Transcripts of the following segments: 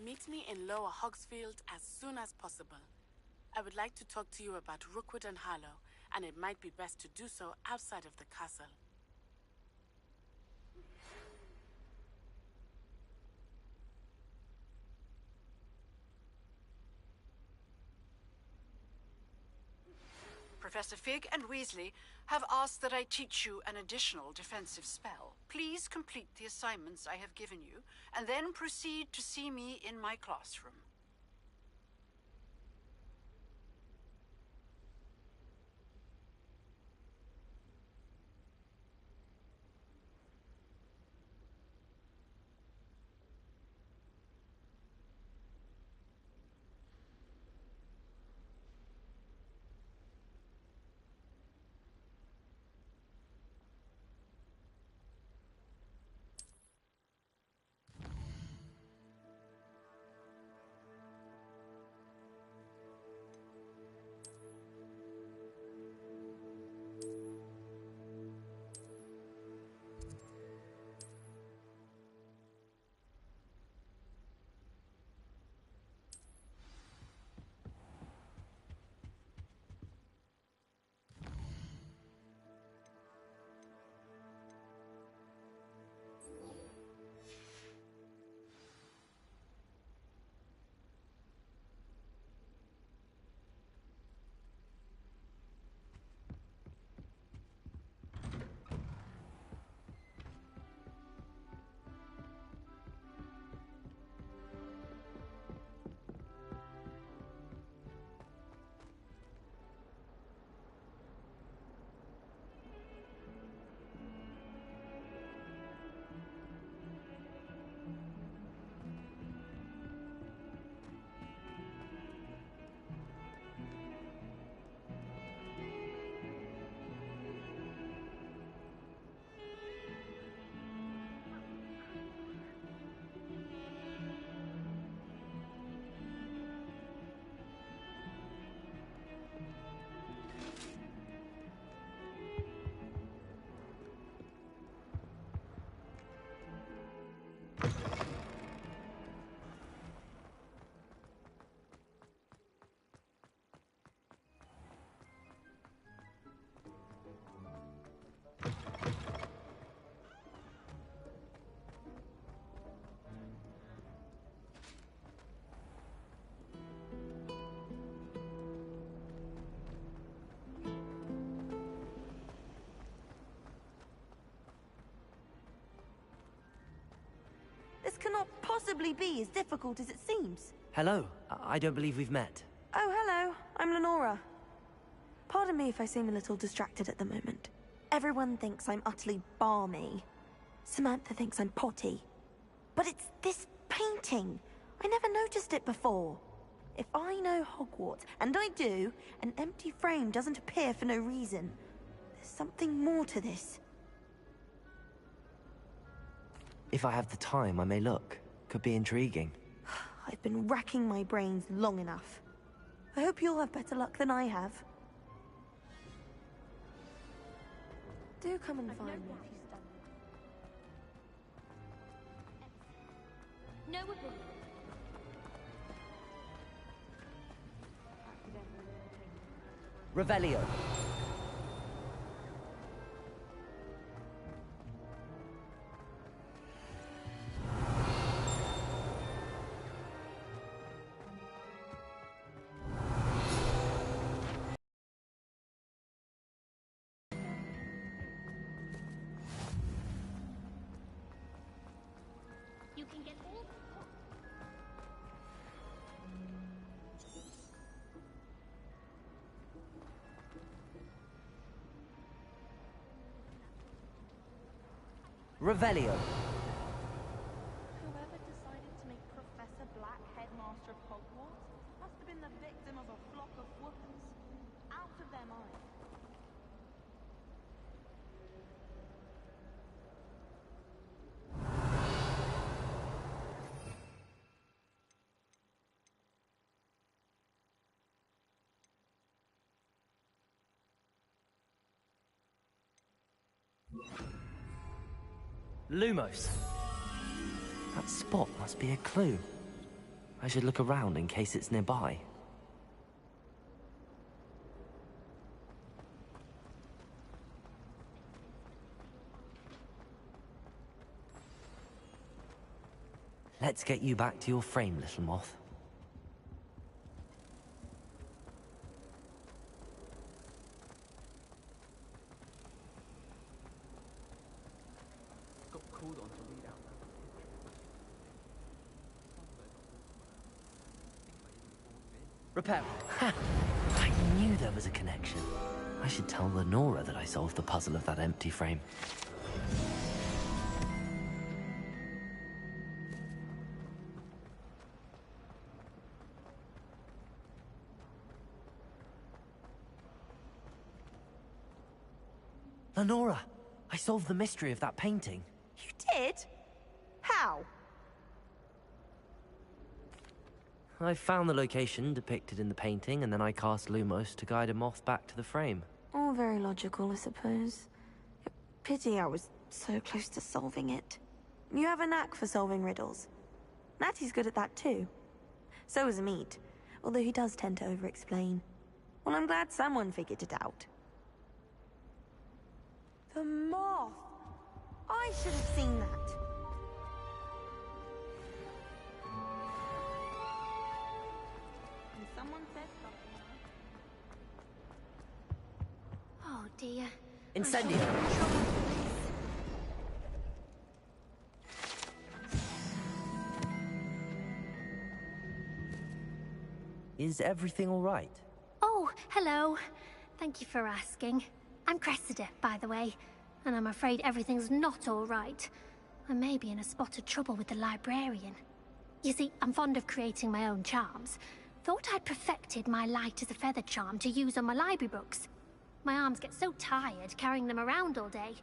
Meet me in Lower Hogsfield as soon as possible. I would like to talk to you about Rookwood and Harlow, and it might be best to do so outside of the castle. Professor Fig and Weasley have asked that I teach you an additional defensive spell. Please complete the assignments I have given you, and then proceed to see me in my classroom. This cannot possibly be as difficult as it seems. Hello. I don't believe we've met. Oh, hello. I'm Lenora. Pardon me if I seem a little distracted at the moment. Everyone thinks I'm utterly balmy. Samantha thinks I'm potty. But it's this painting. I never noticed it before. If I know Hogwarts, and I do, an empty frame doesn't appear for no reason. There's something more to this. If I have the time, I may look. Could be intriguing. I've been racking my brains long enough. I hope you'll have better luck than I have. Do come and find me if you stumble. No opinion. Revelio. You can get all. Revelio. Whoever decided to make Professor Black headmaster of Hogwarts must have been the victim of a flock of whoopers. Out of their mind. Lumos. That spot must be a clue. I should look around in case it's nearby. Let's get you back to your frame, little moth. Got called on to read out that. Repair. I knew there was a connection. I should tell Lenora that I solved the puzzle of that empty frame. Lenora! I solved the mystery of that painting. You did? How? I found the location depicted in the painting, and then I cast Lumos to guide a moth back to the frame. All very logical, I suppose. Pity I was so close to solving it. You have a knack for solving riddles. Natty's good at that too. So is Meat, although he does tend to over-explain. Well, I'm glad someone figured it out. The moth! I should have seen that. And someone said something. Oh dear. Incendio! Is everything all right? Oh, hello. Thank you for asking. I'm Cressida, by the way, and I'm afraid everything's not all right. I may be in a spot of trouble with the librarian. You see, I'm fond of creating my own charms. Thought I'd perfected my light as a feather charm to use on my library books. My arms get so tired carrying them around all day.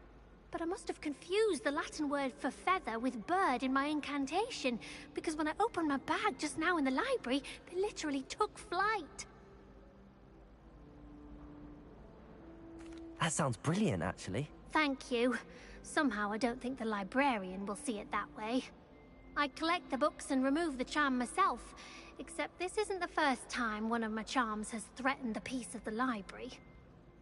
But I must have confused the Latin word for feather with bird in my incantation, because when I opened my bag just now in the library, they literally took flight. That sounds brilliant, actually. Thank you. Somehow I don't think the librarian will see it that way. I collect the books and remove the charm myself, except this isn't the first time one of my charms has threatened the peace of the library.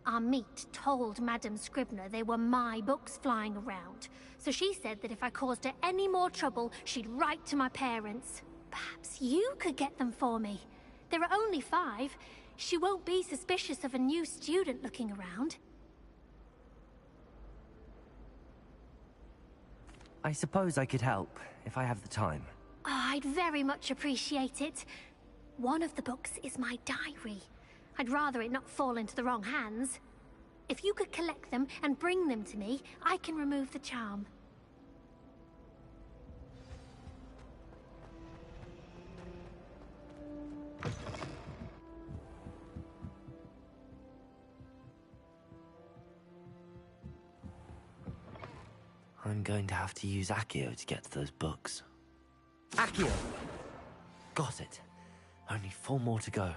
Our Meat told Madame Scribner they were my books flying around, so she said that if I caused her any more trouble, she'd write to my parents. Perhaps you could get them for me. There are only 5. She won't be suspicious of a new student looking around. I suppose I could help, if I have the time. Oh, I'd very much appreciate it. One of the books is my diary. I'd rather it not fall into the wrong hands. If you could collect them and bring them to me, I can remove the charm. I'm going to have to use Accio to get to those books. Accio! Got it. Only 4 more to go.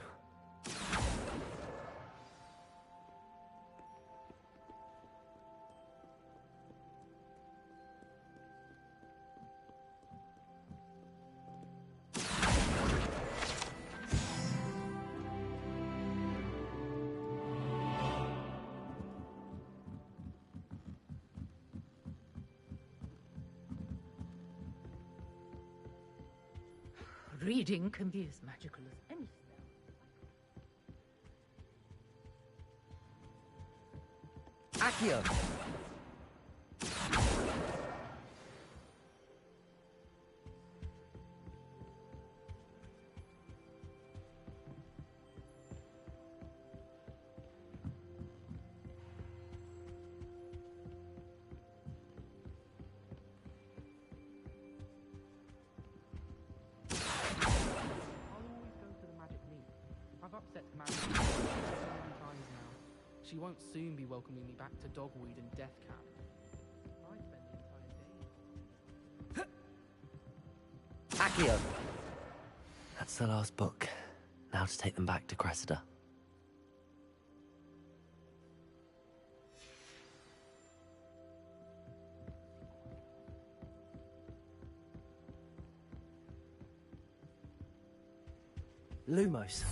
Reading can be as magical as any spell. Accio! I've upset Commander so many times now. She won't soon be welcoming me back to Dogweed and Death Camp. I spend the entire day. Accio! That's the last book. Now to take them back to Cressida. Lumos.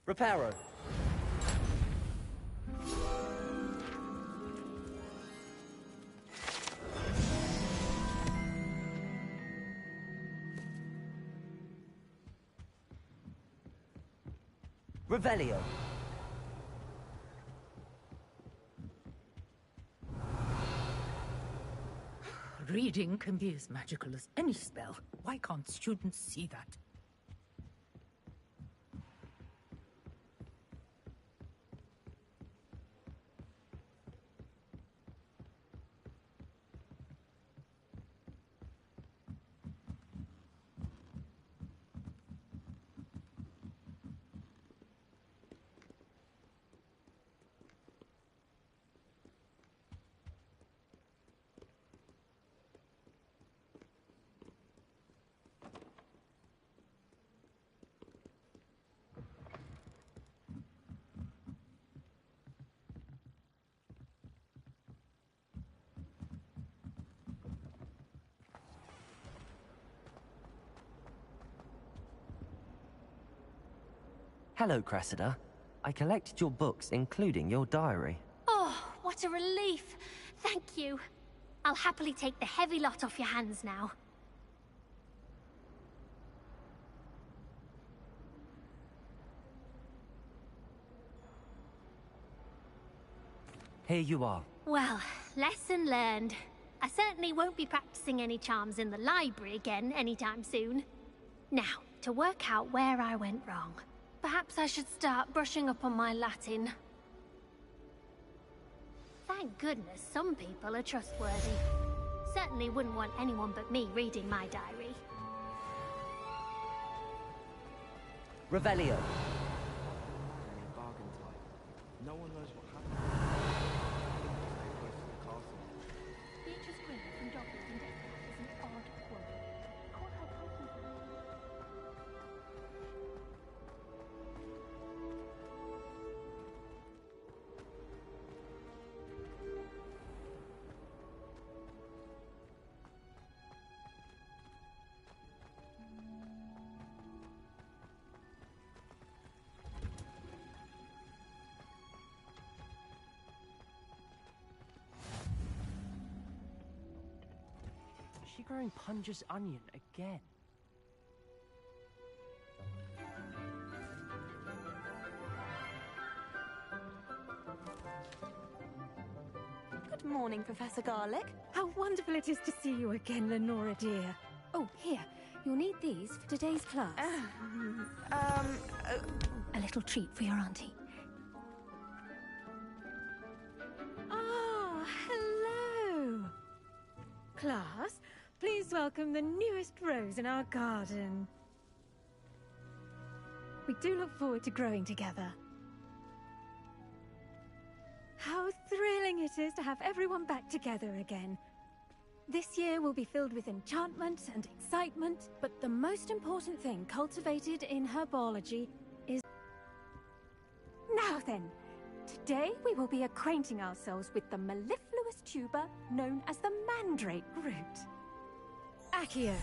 Reparo. Revelio. Reading can be as magical as any spell. Why can't students see that? Hello, Cressida. I collected your books, including your diary. Oh, what a relief. Thank you. I'll happily take the heavy lot off your hands now. Here you are. Well, lesson learned. I certainly won't be practicing any charms in the library again anytime soon. Now, to work out where I went wrong. Perhaps I should start brushing up on my Latin. Thank goodness some people are trustworthy. Certainly wouldn't want anyone but me reading my diary. Revelio. Bargain time. No one knows what happened. Stay close to the castle. Beatrice Quinn from Hogwarts and Death is an odd woman. Call her Pokey. Is she growing Punja's onion again? Good morning, Professor Garlick. How wonderful it is to see you again, Lenora dear. Oh, here. You'll need these for today's class. A little treat for your auntie. Ah, hello. Class, please welcome the newest rose in our garden. We do look forward to growing together. How thrilling it is to have everyone back together again. This year will be filled with enchantment and excitement, but the most important thing cultivated in herbology is... Now then, today we will be acquainting ourselves with the mellifluous tuber known as the mandrake root. Accio.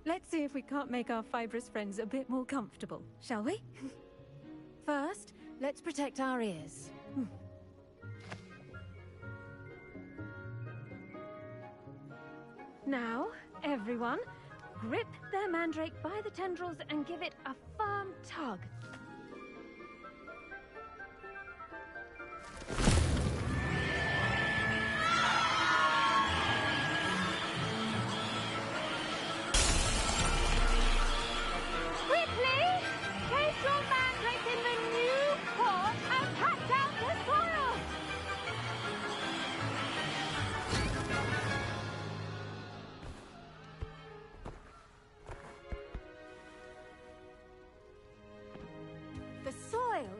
Let's see if we can't make our fibrous friends a bit more comfortable, shall we? First, let's protect our ears. Now, everyone, grip their mandrake by the tendrils and give it a firm tug.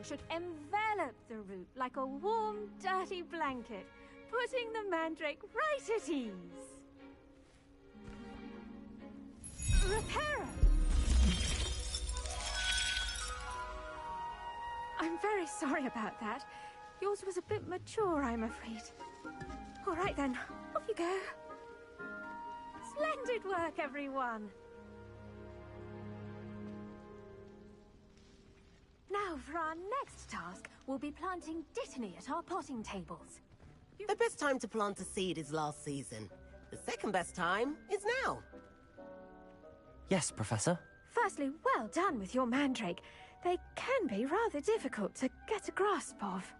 should envelop the root like a warm, dirty blanket, putting the mandrake right at ease. Reparo! I'm very sorry about that. Yours was a bit mature, I'm afraid. All right then, off you go. Splendid work, everyone! Now, for our next task, we'll be planting Dittany at our potting tables. The best time to plant a seed is last season. The second best time is now. Yes, Professor. Firstly, well done with your mandrake. They can be rather difficult to get a grasp of.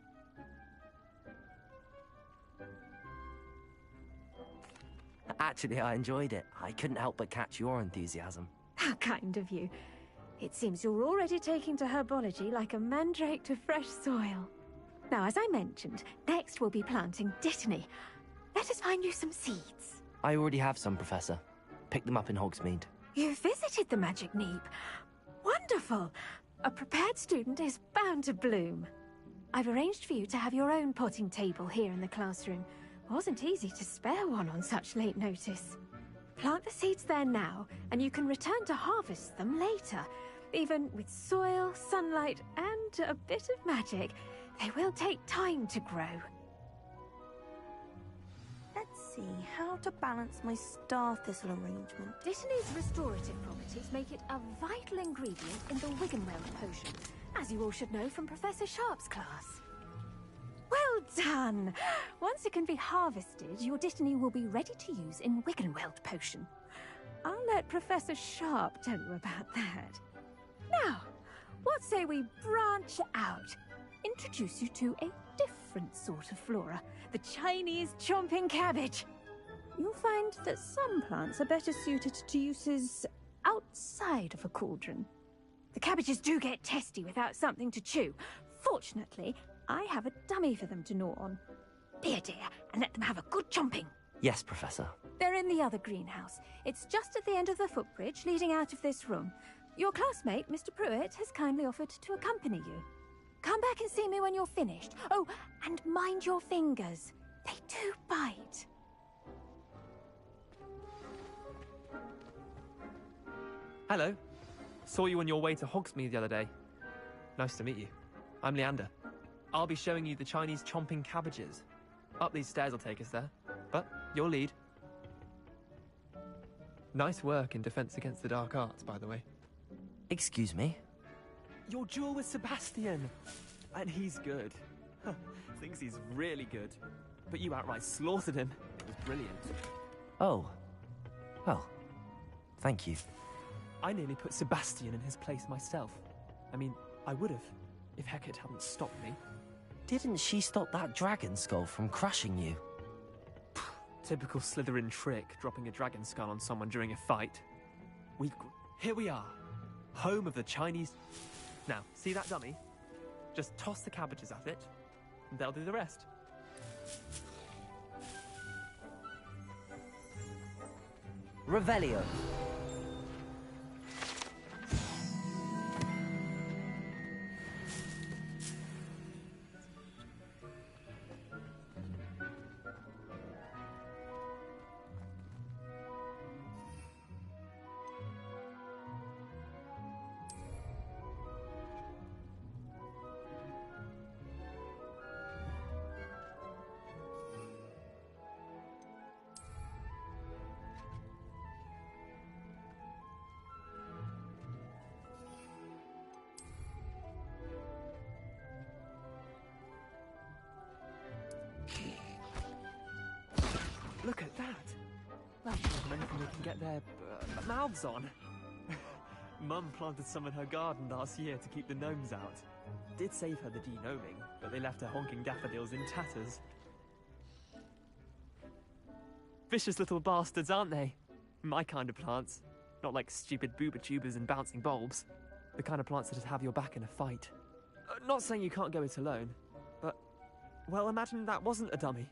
Actually, I enjoyed it. I couldn't help but catch your enthusiasm. How kind of you. It seems you're already taking to herbology like a mandrake to fresh soil. Now, as I mentioned, next we'll be planting Dittany. Let us find you some seeds. I already have some, Professor. Picked them up in Hogsmeade. You visited the Magic Neep. Wonderful! A prepared student is bound to bloom. I've arranged for you to have your own potting table here in the classroom. Wasn't easy to spare one on such late notice. Plant the seeds there now, and you can return to harvest them later. Even with soil, sunlight, and a bit of magic, they will take time to grow. Let's see how to balance my star thistle arrangement. Dittany's restorative properties make it a vital ingredient in the Wiggenweld potion, as you all should know from Professor Sharp's class. Well done! Once it can be harvested, your Dittany will be ready to use in Wiggenweld potion. I'll let Professor Sharp tell you about that. Now, what say we branch out? Introduce you to a different sort of flora, the Chinese chomping cabbage. You'll find that some plants are better suited to uses outside of a cauldron. The cabbages do get testy without something to chew. Fortunately, I have a dummy for them to gnaw on. Be a dear and let them have a good chomping. Yes, Professor. They're in the other greenhouse. It's just at the end of the footbridge leading out of this room. Your classmate, Mr. Pruitt, has kindly offered to accompany you. Come back and see me when you're finished. Oh, and mind your fingers. They do bite. Hello. Saw you on your way to Hogsmeade the other day. Nice to meet you. I'm Leander. I'll be showing you the Chinese chomping cabbages. Up these stairs will take us there. But your lead. Nice work in Defense Against the Dark Arts, by the way. Excuse me? Your duel with Sebastian! And he's good. Thinks he's really good. But you outright slaughtered him. It was brilliant. Oh. Well, thank you. I nearly put Sebastian in his place myself. I mean, I would have, if Hecate hadn't stopped me. Didn't she stop that dragon skull from crushing you? Typical Slytherin trick, dropping a dragon skull on someone during a fight. Here we are. Home of the Chinese... Now, see that dummy? Just toss the cabbages at it, and they'll do the rest. Revelio. Look at that! That's not anything they can get their mouths on. Mum planted some in her garden last year to keep the gnomes out. Did save her the de-gnoming, but they left her honking daffodils in tatters. Vicious little bastards, aren't they? My kind of plants. Not like stupid booba tubers and bouncing bulbs. The kind of plants that have your back in a fight. Not saying you can't go it alone, but... well, imagine that wasn't a dummy.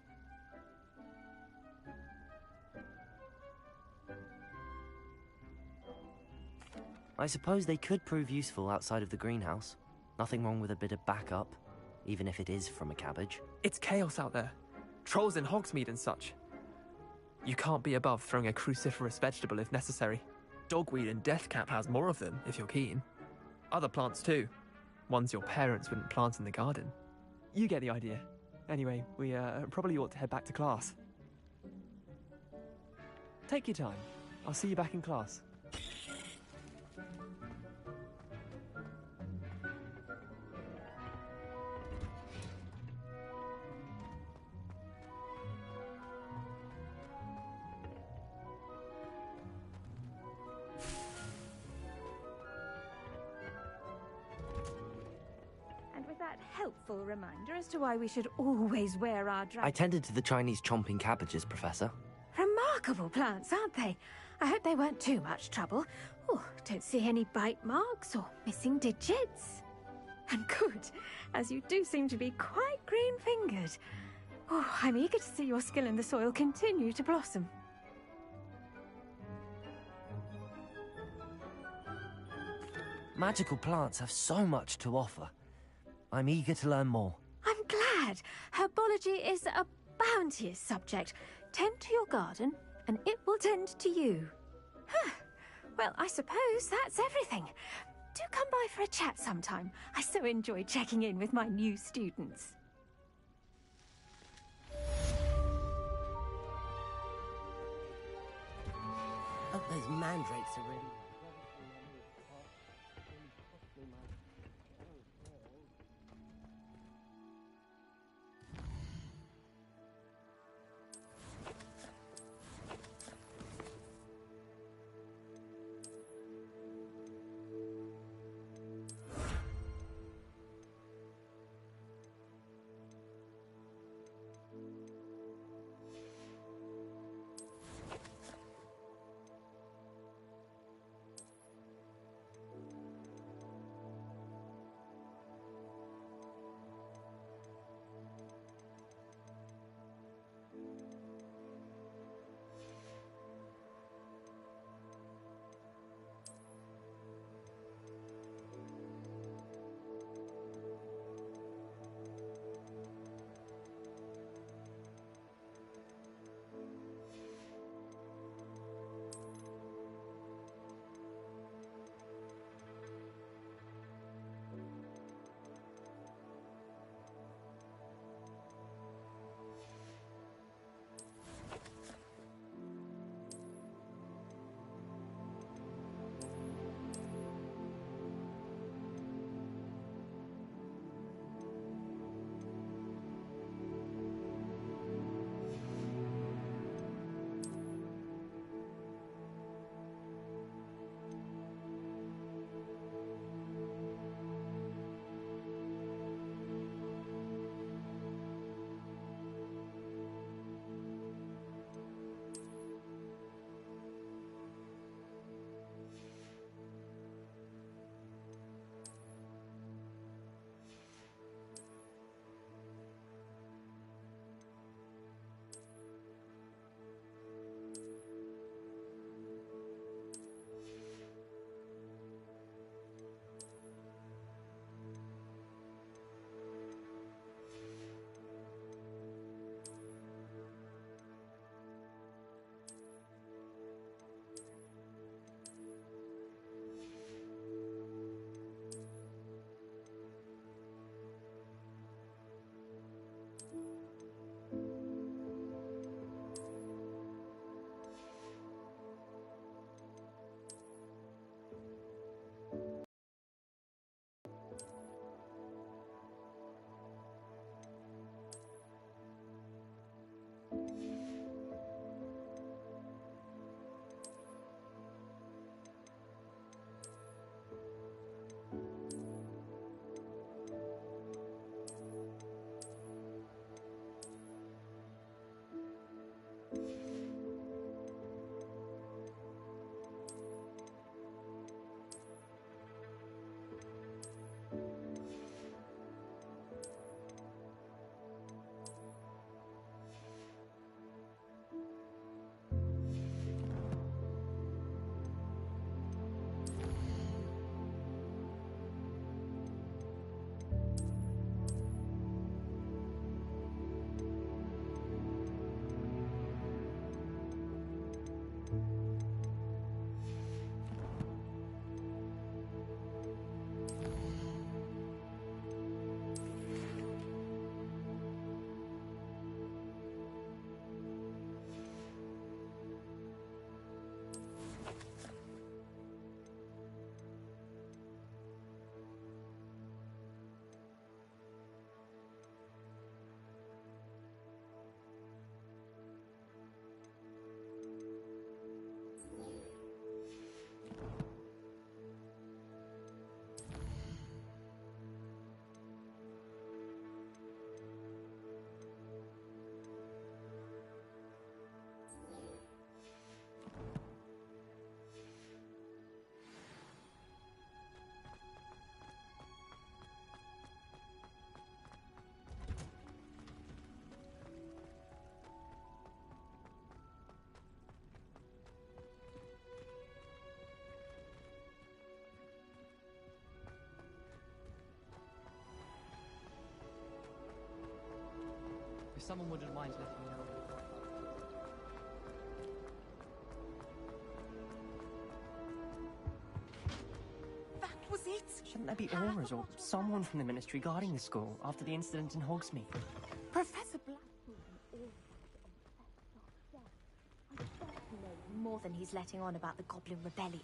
I suppose they could prove useful outside of the greenhouse. Nothing wrong with a bit of backup, even if it is from a cabbage. It's chaos out there. Trolls in Hogsmeade and such. You can't be above throwing a cruciferous vegetable if necessary. Dogweed and deathcap has more of them, if you're keen. Other plants too. Ones your parents wouldn't plant in the garden. You get the idea. Anyway, we probably ought to head back to class. Take your time. I'll see you back in class. And with that helpful reminder as to why we should always wear our I tended to the Chinese chomping cabbages, Professor. Remarkable plants, aren't they? I hope they weren't too much trouble. Oh, don't see any bite marks or missing digits. And good, as you do seem to be quite green-fingered. Oh, I'm eager to see your skill in the soil continue to blossom. Magical plants have so much to offer. I'm eager to learn more. I'm glad. Herbology is a bounteous subject. Tend to your garden, and it will tend to you. Huh. Well, I suppose that's everything. Do come by for a chat sometime. I so enjoy checking in with my new students. Hope those mandrakes are really... If someone wouldn't mind letting me know. That was it? Shouldn't there be auras or someone from the Ministry guarding the school after the incident in Hogsmeade? Professor Blackpool and all that. I bet he knows more than he's letting on about the Goblin Rebellion.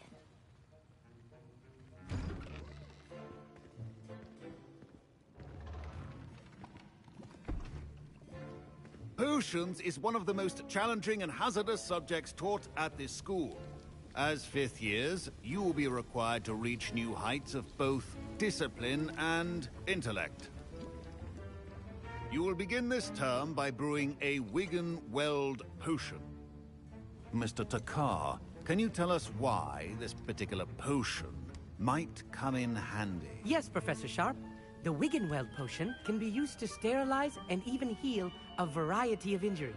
Potions is one of the most challenging and hazardous subjects taught at this school. As fifth years, you will be required to reach new heights of both discipline and intellect. You will begin this term by brewing a Wigan-Weld potion. Mr. Takar, can you tell us why this particular potion might come in handy? Yes, Professor Sharp. The Wigan-Weld potion can be used to sterilize and even heal a variety of injuries.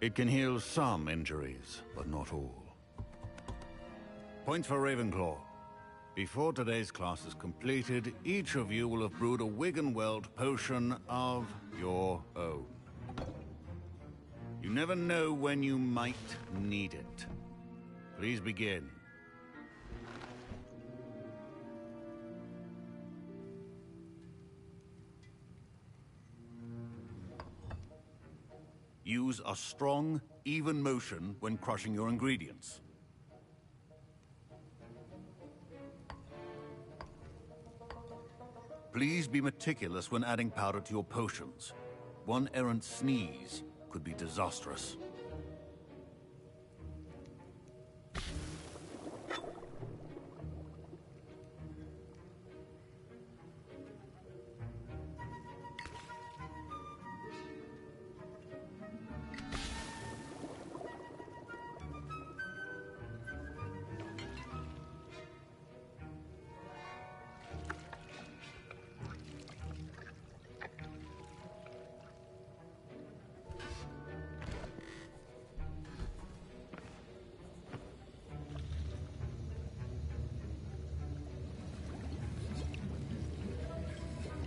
It can heal some injuries, but not all. Point for Ravenclaw. Before today's class is completed, each of you will have brewed a Wigan-Weld potion of your own. You never know when you might need it. Please begin. Use a strong, even motion when crushing your ingredients. Please be meticulous when adding powder to your potions. One errant sneeze could be disastrous.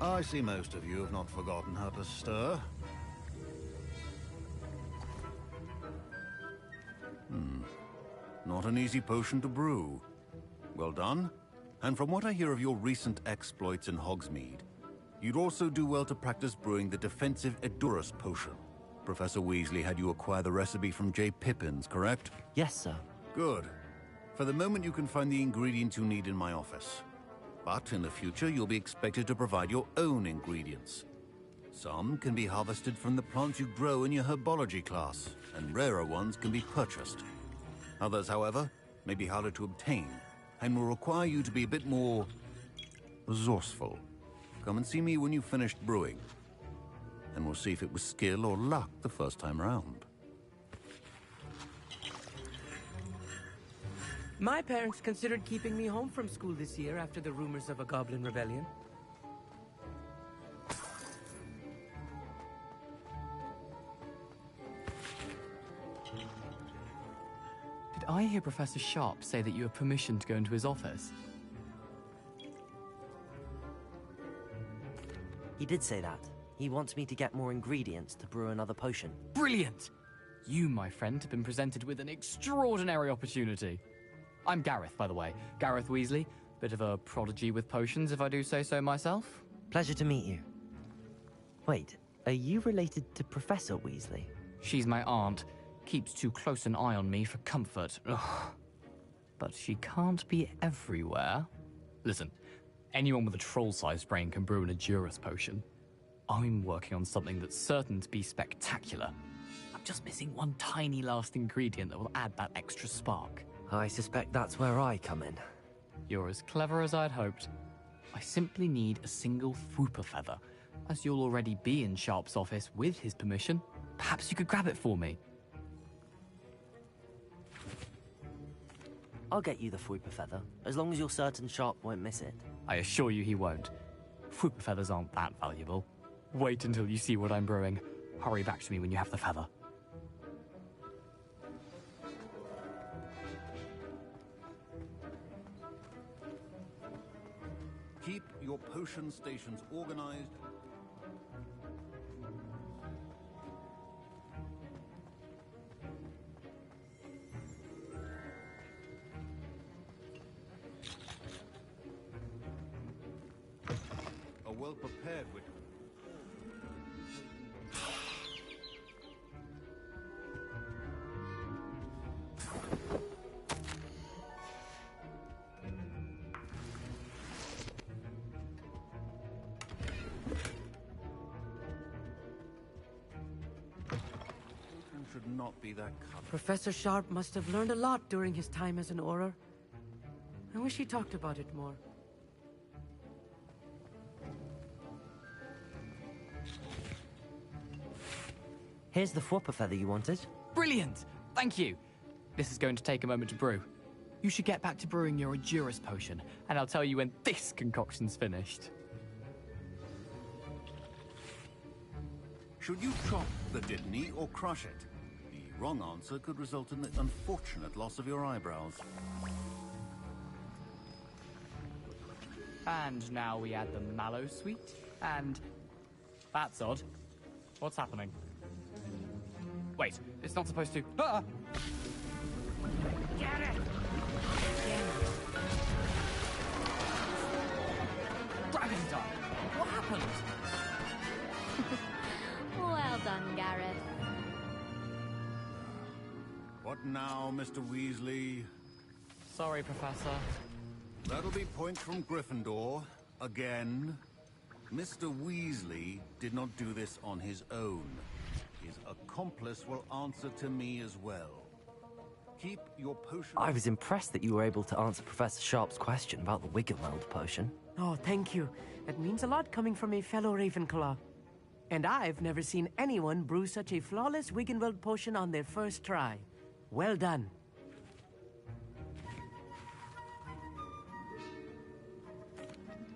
I see most of you have not forgotten how to stir. Not an easy potion to brew. Well done. And from what I hear of your recent exploits in Hogsmeade, you'd also do well to practice brewing the defensive Edurus potion. Professor Weasley had you acquire the recipe from J. Pippin's, correct? Yes, sir. Good. For the moment, you can find the ingredients you need in my office. But in the future, you'll be expected to provide your own ingredients. Some can be harvested from the plants you grow in your herbology class, and rarer ones can be purchased. Others, however, may be harder to obtain, and will require you to be a bit more resourceful. Come and see me when you've finished brewing, and we'll see if it was skill or luck the first time round. My parents considered keeping me home from school this year after the rumors of a Goblin Rebellion. Did I hear Professor Sharp say that you have permission to go into his office? He did say that. He wants me to get more ingredients to brew another potion. Brilliant! You, my friend, have been presented with an extraordinary opportunity. I'm Gareth, by the way. Gareth Weasley. Bit of a prodigy with potions, if I do say so myself. Pleasure to meet you. Wait, are you related to Professor Weasley? She's my aunt. Keeps too close an eye on me for comfort. Ugh. But she can't be everywhere. Listen, anyone with a troll-sized brain can brew an Edurus potion. I'm working on something that's certain to be spectacular. I'm just missing one tiny last ingredient that will add that extra spark. I suspect that's where I come in. You're as clever as I'd hoped. I simply need a single Fwooper feather. As you'll already be in Sharp's office with his permission, perhaps you could grab it for me. I'll get you the Fwooper feather, as long as you're certain Sharp won't miss it. I assure you he won't. Fwooper feathers aren't that valuable. Wait until you see what I'm brewing. Hurry back to me when you have the feather. Keep your potion stations organized. well prepared with... should not be that color. Professor Sharp must have learned a lot during his time as an Auror. I wish he talked about it more. Here's the Whopper feather you wanted. Brilliant! Thank you! This is going to take a moment to brew. You should get back to brewing your Endurus potion, and I'll tell you when this concoction's finished. Should you chop the Dittany or crush it? The wrong answer could result in the unfortunate loss of your eyebrows. And now we add the mallow sweet, and... That's odd. What's happening? Wait, it's not supposed to... Ah! Get it! Dragon Dog! What happened? Well done, Gareth. What now, Mr. Weasley? Sorry, Professor. That'll be point from Gryffindor. Again. Mr. Weasley did not do this on his own. His accomplice will answer to me as well. Keep your potion... I was impressed that you were able to answer Professor Sharp's question about the Wiggenweld potion. Oh, thank you. That means a lot coming from a fellow Ravenclaw. And I've never seen anyone brew such a flawless Wiggenweld potion on their first try. Well done.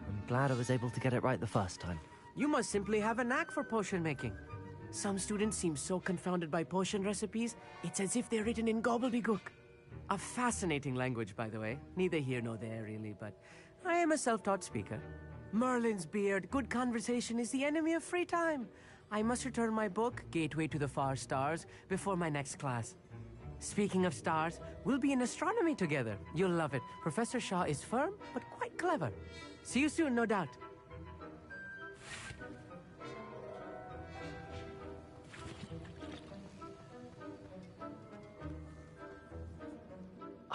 I'm glad I was able to get it right the first time. You must simply have a knack for potion making. Some students seem so confounded by potion recipes, it's as if they're written in gobbledygook. A fascinating language, by the way. Neither here nor there, really, but I am a self-taught speaker. Merlin's beard, good conversation is the enemy of free time. I must return my book, Gateway to the Far Stars, before my next class. Speaking of stars, we'll be in astronomy together. You'll love it. Professor Shaw is firm, but quite clever. See you soon, no doubt.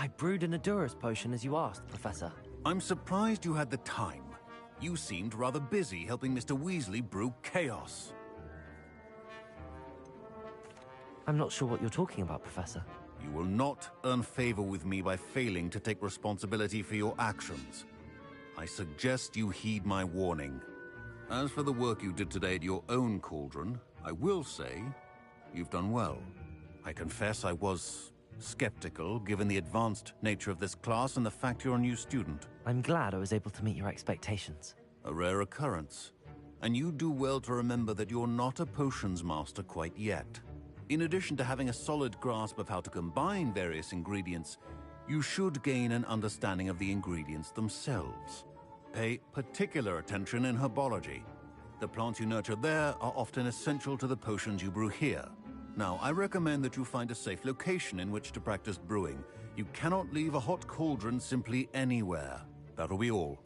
I brewed an Endurus potion as you asked, Professor. I'm surprised you had the time. You seemed rather busy helping Mr. Weasley brew chaos. I'm not sure what you're talking about, Professor. You will not earn favor with me by failing to take responsibility for your actions. I suggest you heed my warning. As for the work you did today at your own cauldron, I will say you've done well. I confess I was skeptical, given the advanced nature of this class and the fact you're a new student. I'm glad I was able to meet your expectations. A rare occurrence. And you do well to remember that you're not a potions master quite yet. In addition to having a solid grasp of how to combine various ingredients, you should gain an understanding of the ingredients themselves. Pay particular attention in herbology. The plants you nurture there are often essential to the potions you brew here. Now, I recommend that you find a safe location in which to practice brewing. You cannot leave a hot cauldron simply anywhere. That'll be all.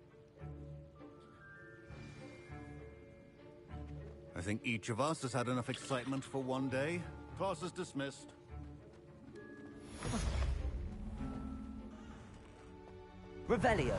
I think each of us has had enough excitement for one day. Class is dismissed. Revelio.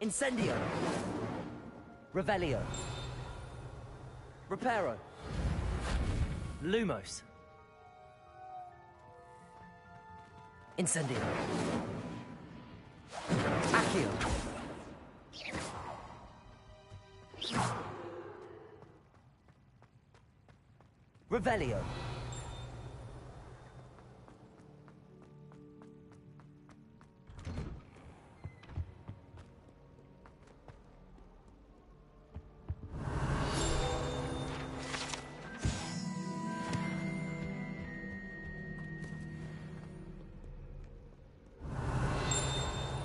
Incendio. Revelio. Reparo. Lumos. Incendio. Accio. Revelio.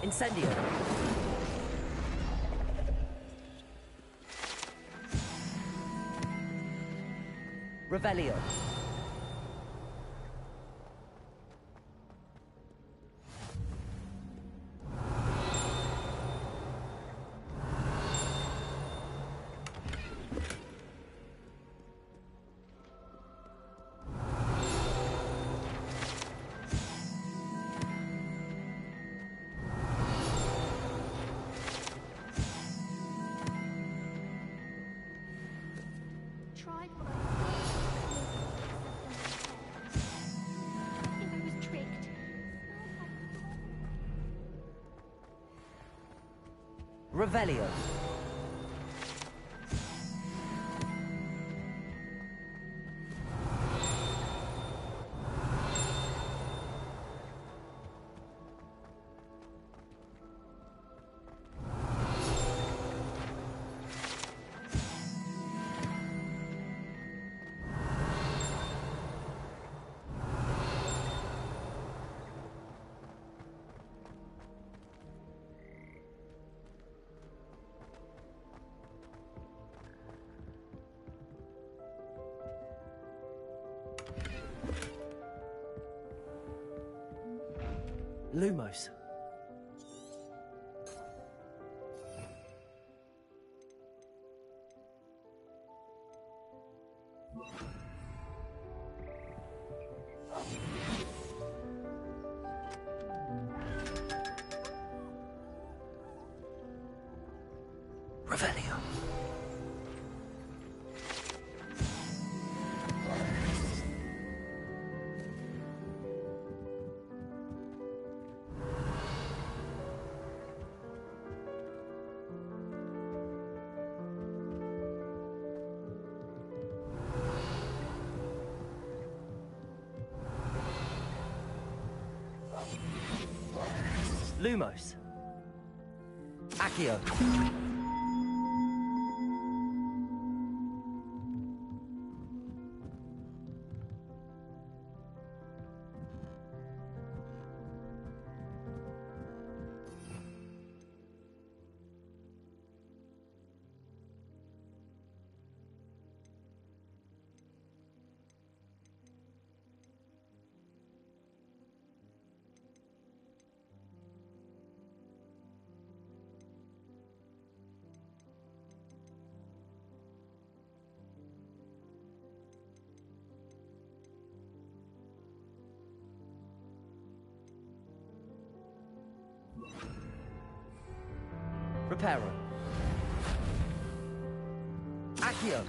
Incendio. Revelio. Tried what I think I was tricked. Revelio. Lumos. Revelio. Lumos. Accio. Reparo. Accio.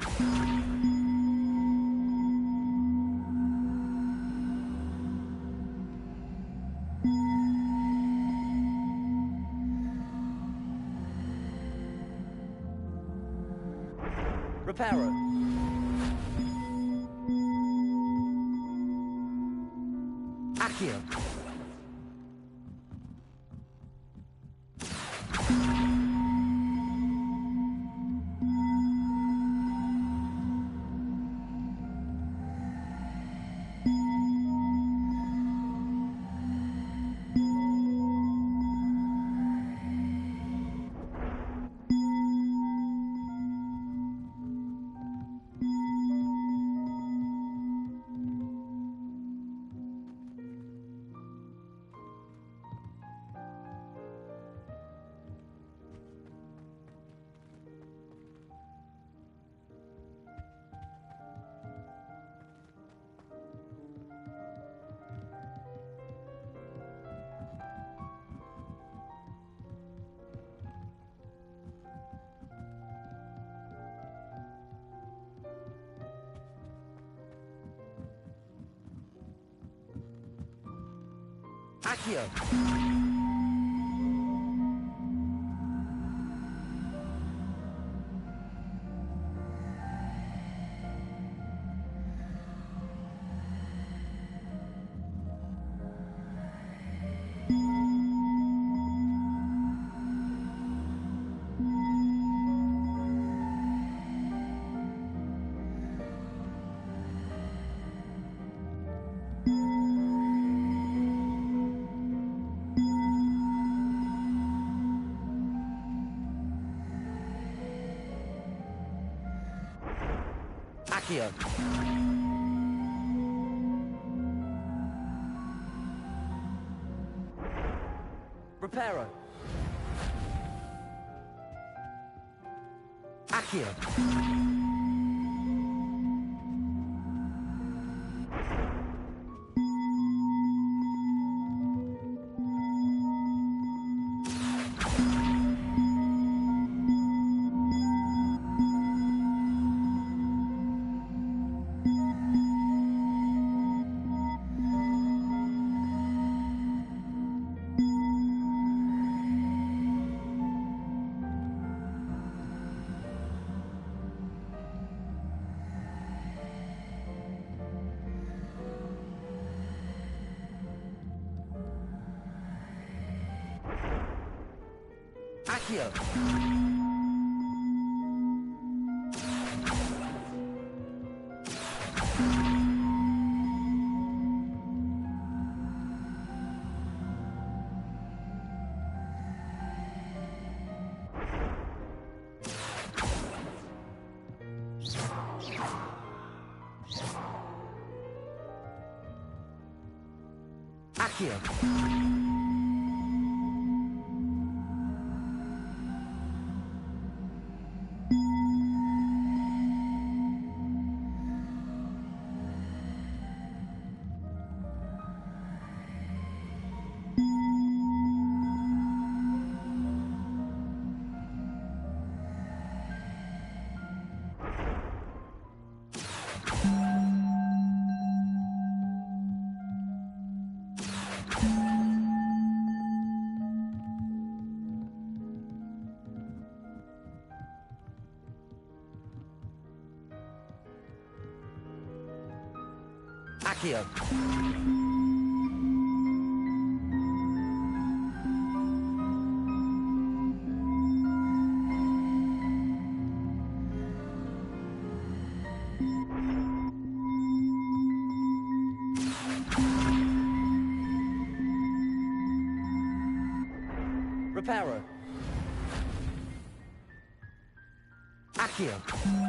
Reparo. Accio. Accio! Accio! Reparo! Accio! Accio! Accio! Accio! Reparo! Accio!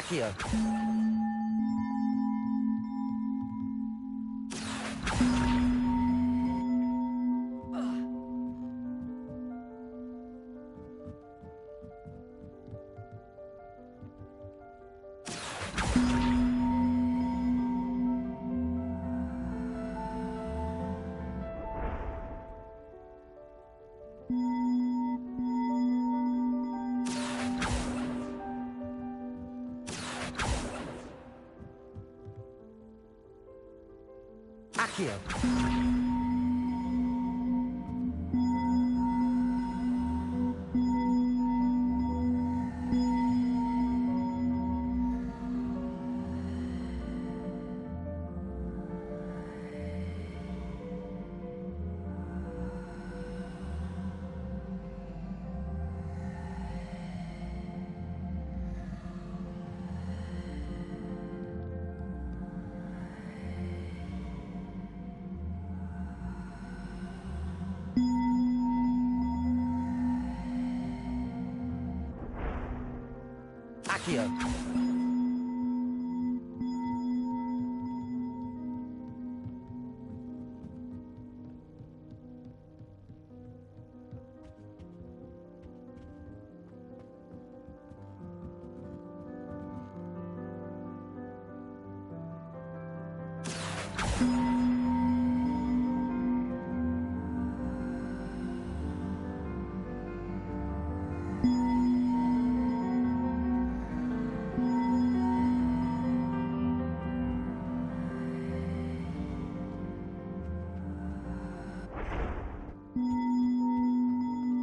Accio! Accio! Accio!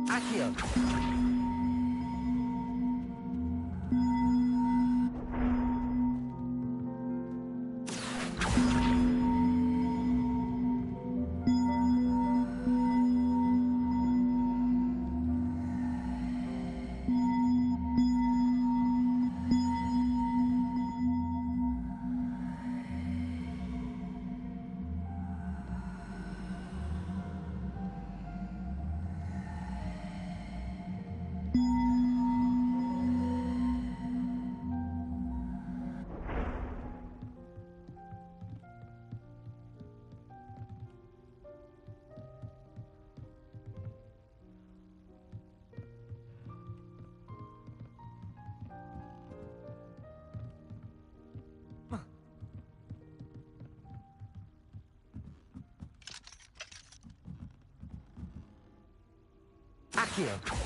Accio! Accio!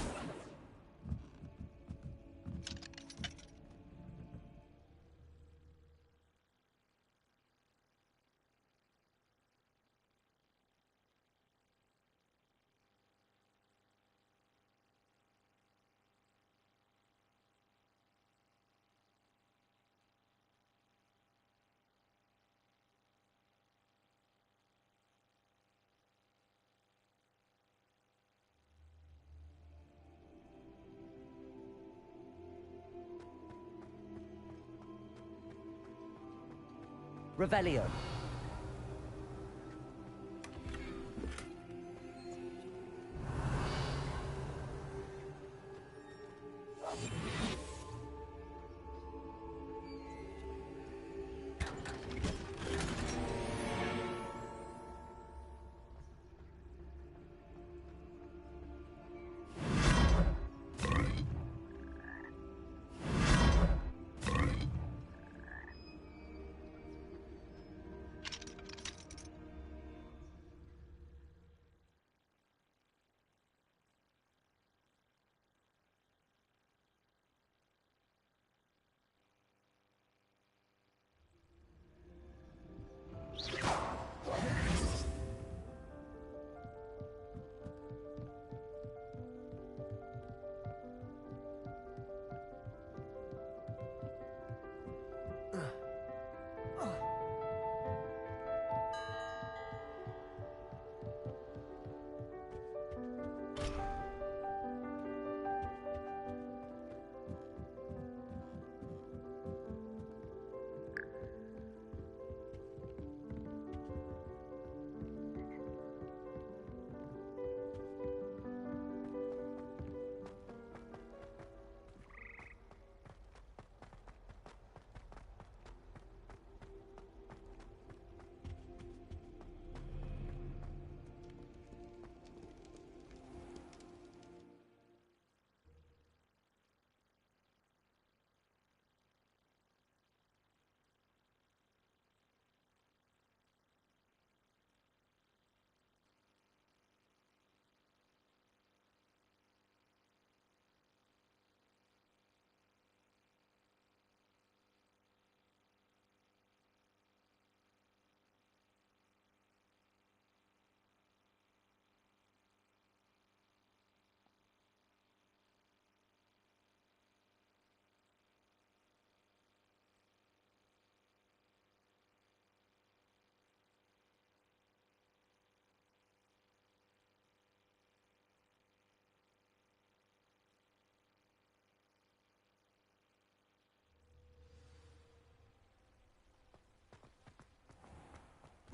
Revelio.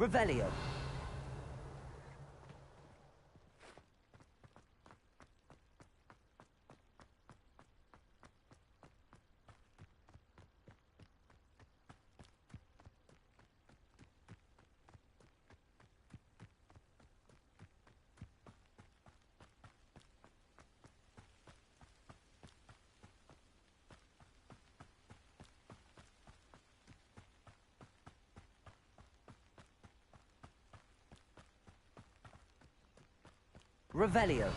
Revelio. Revelio.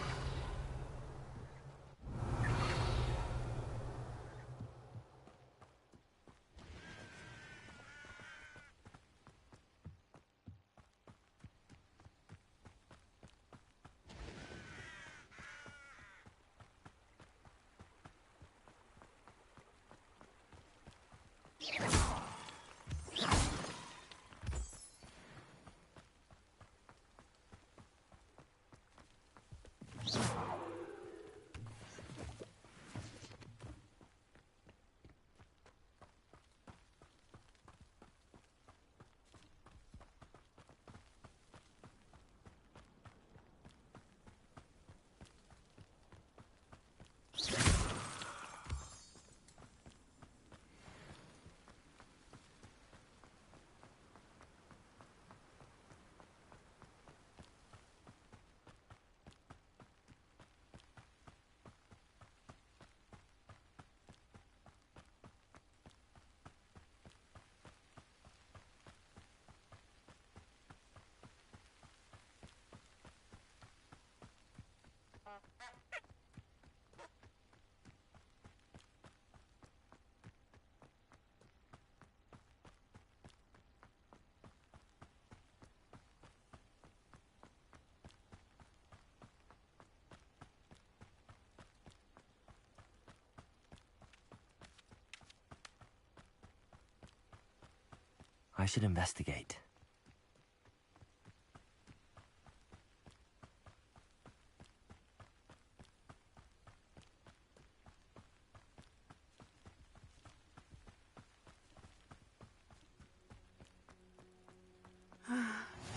I should investigate.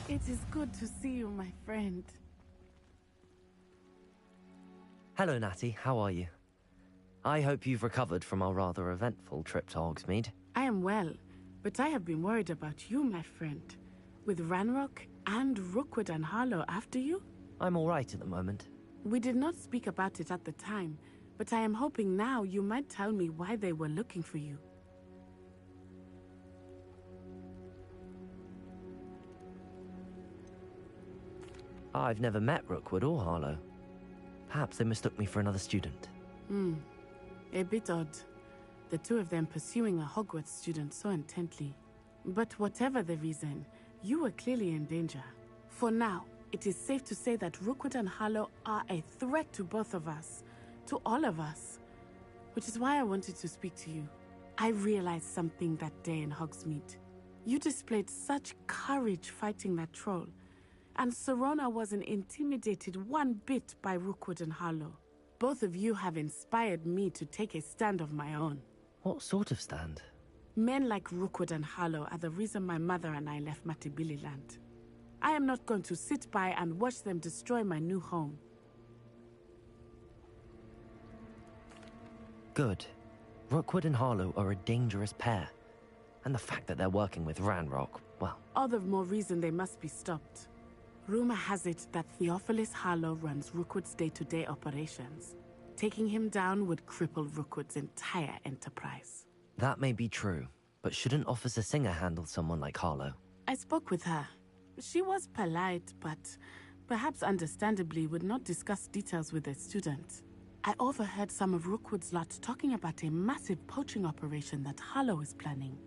It is good to see you, my friend. Hello, Natty. How are you? I hope you've recovered from our rather eventful trip to Hogsmeade. I am well, but I have been worried about you, my friend. With Ranrock and Rookwood and Harlow after you? I'm all right at the moment. We did not speak about it at the time, but I am hoping now you might tell me why they were looking for you. I've never met Rookwood or Harlow. Perhaps they mistook me for another student. A bit odd. The two of them pursuing a Hogwarts student so intently. But whatever the reason, you were clearly in danger. For now, it is safe to say that Rookwood and Harlow are a threat to both of us. To all of us. Which is why I wanted to speak to you. I realized something that day in Hogsmeade. You displayed such courage fighting that troll. And Serona wasn't intimidated one bit by Rookwood and Harlow. Both of you have inspired me to take a stand of my own. What sort of stand? Men like Rookwood and Harlow are the reason my mother and I left Matibili land. I am not going to sit by and watch them destroy my new home. Good. Rookwood and Harlow are a dangerous pair. And the fact that they're working with Ranrock, well... All the more reason they must be stopped. Rumor has it that Theophilus Harlow runs Rookwood's day-to-day operations. Taking him down would cripple Rookwood's entire enterprise. That may be true, but shouldn't Officer Singer handle someone like Harlow? I spoke with her. She was polite, but perhaps understandably would not discuss details with a student. I overheard some of Rookwood's lot talking about a massive poaching operation that Harlow is planning.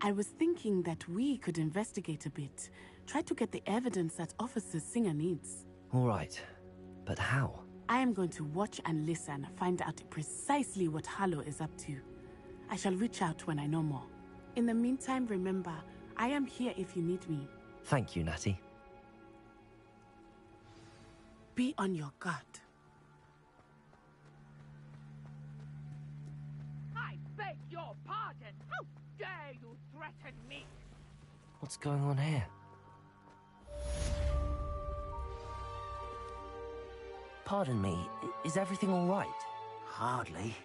I was thinking that we could investigate a bit, try to get the evidence that Officer Singer needs. All right, but how? I am going to watch and listen, find out precisely what Harlow is up to. I shall reach out when I know more. In the meantime, remember, I am here if you need me. Thank you, Natty. Be on your guard. I beg your pardon. How dare you threaten me? What's going on here? Pardon me, is everything all right? Hardly.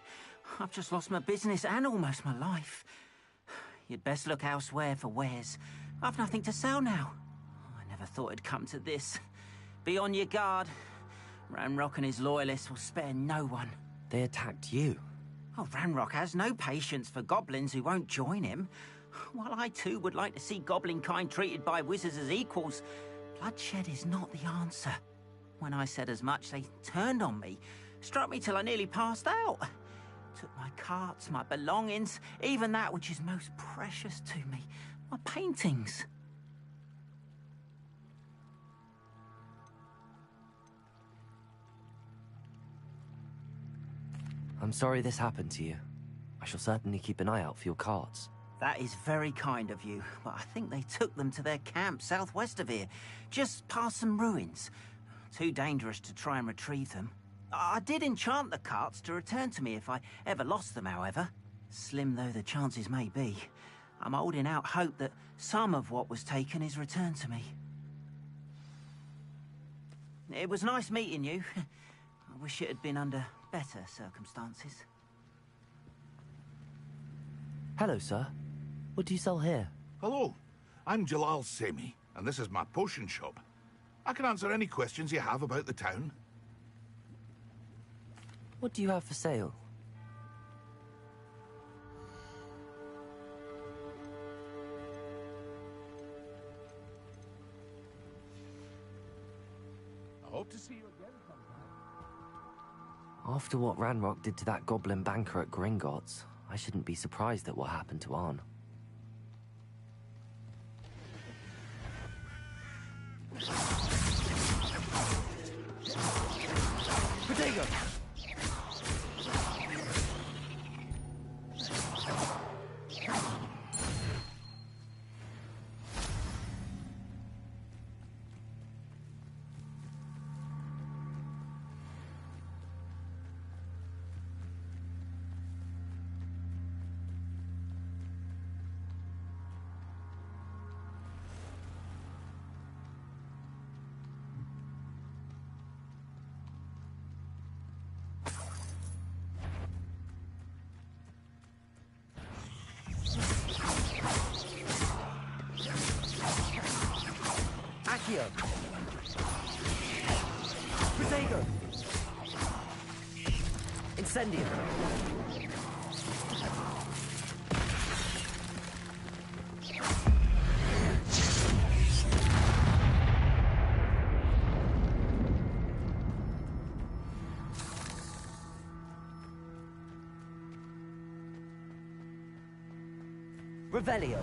I've just lost my business and almost my life. You'd best look elsewhere for wares. I've nothing to sell now. I never thought it'd come to this. Be on your guard. Ranrock and his loyalists will spare no one. They attacked you? Oh, Ranrock has no patience for goblins who won't join him. While I too would like to see goblin kind treated by wizards as equals, bloodshed is not the answer. When I said as much, they turned on me, struck me till I nearly passed out. Took my carts, my belongings, even that which is most precious to me, my paintings. I'm sorry this happened to you. I shall certainly keep an eye out for your carts. That is very kind of you, but I think they took them to their camp southwest of here, just past some ruins. Too dangerous to try and retrieve them. I did enchant the carts to return to me if I ever lost them, however. Slim though the chances may be, I'm holding out hope that some of what was taken is returned to me. It was nice meeting you. I wish it had been under better circumstances. Hello, sir. What do you sell here? Hello, I'm Jalal Semi, and this is my potion shop. I can answer any questions you have about the town. What do you have for sale? I hope to see you again sometime. After what Ranrock did to that goblin banker at Gringotts, I shouldn't be surprised at what happened to Arn. Potato! Accio! Potato! Incendio! Revelio!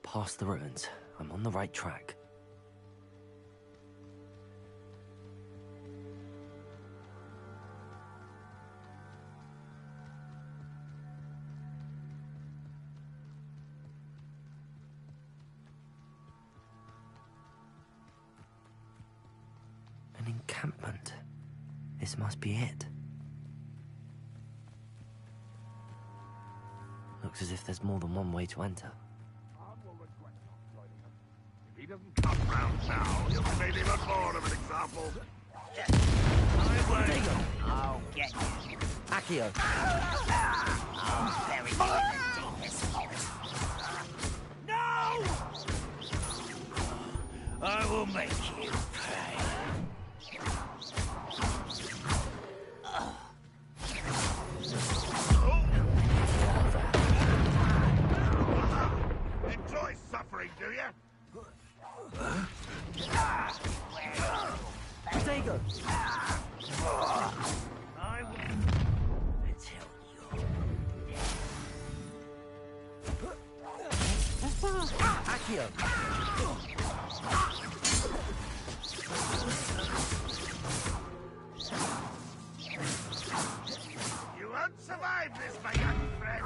Past the ruins. I'm on the right track. An encampment. This must be it. Looks as if there's more than one way to enter. If he doesn't come round now, he'll be made even more of an example. I'll get you. Accio! I'll bury you in the deepest forest. No! I will make you pay. Enjoy suffering, do you? Potato! I will until Accio! You won't survive this, my young friend.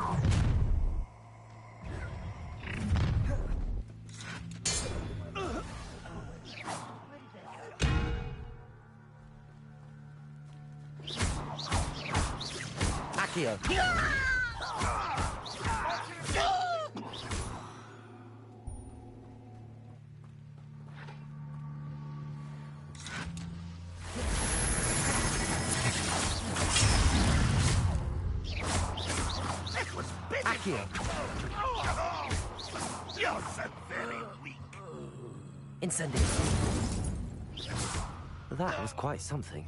Accio! Accio! You're so very weak. Incendio! That was quite something.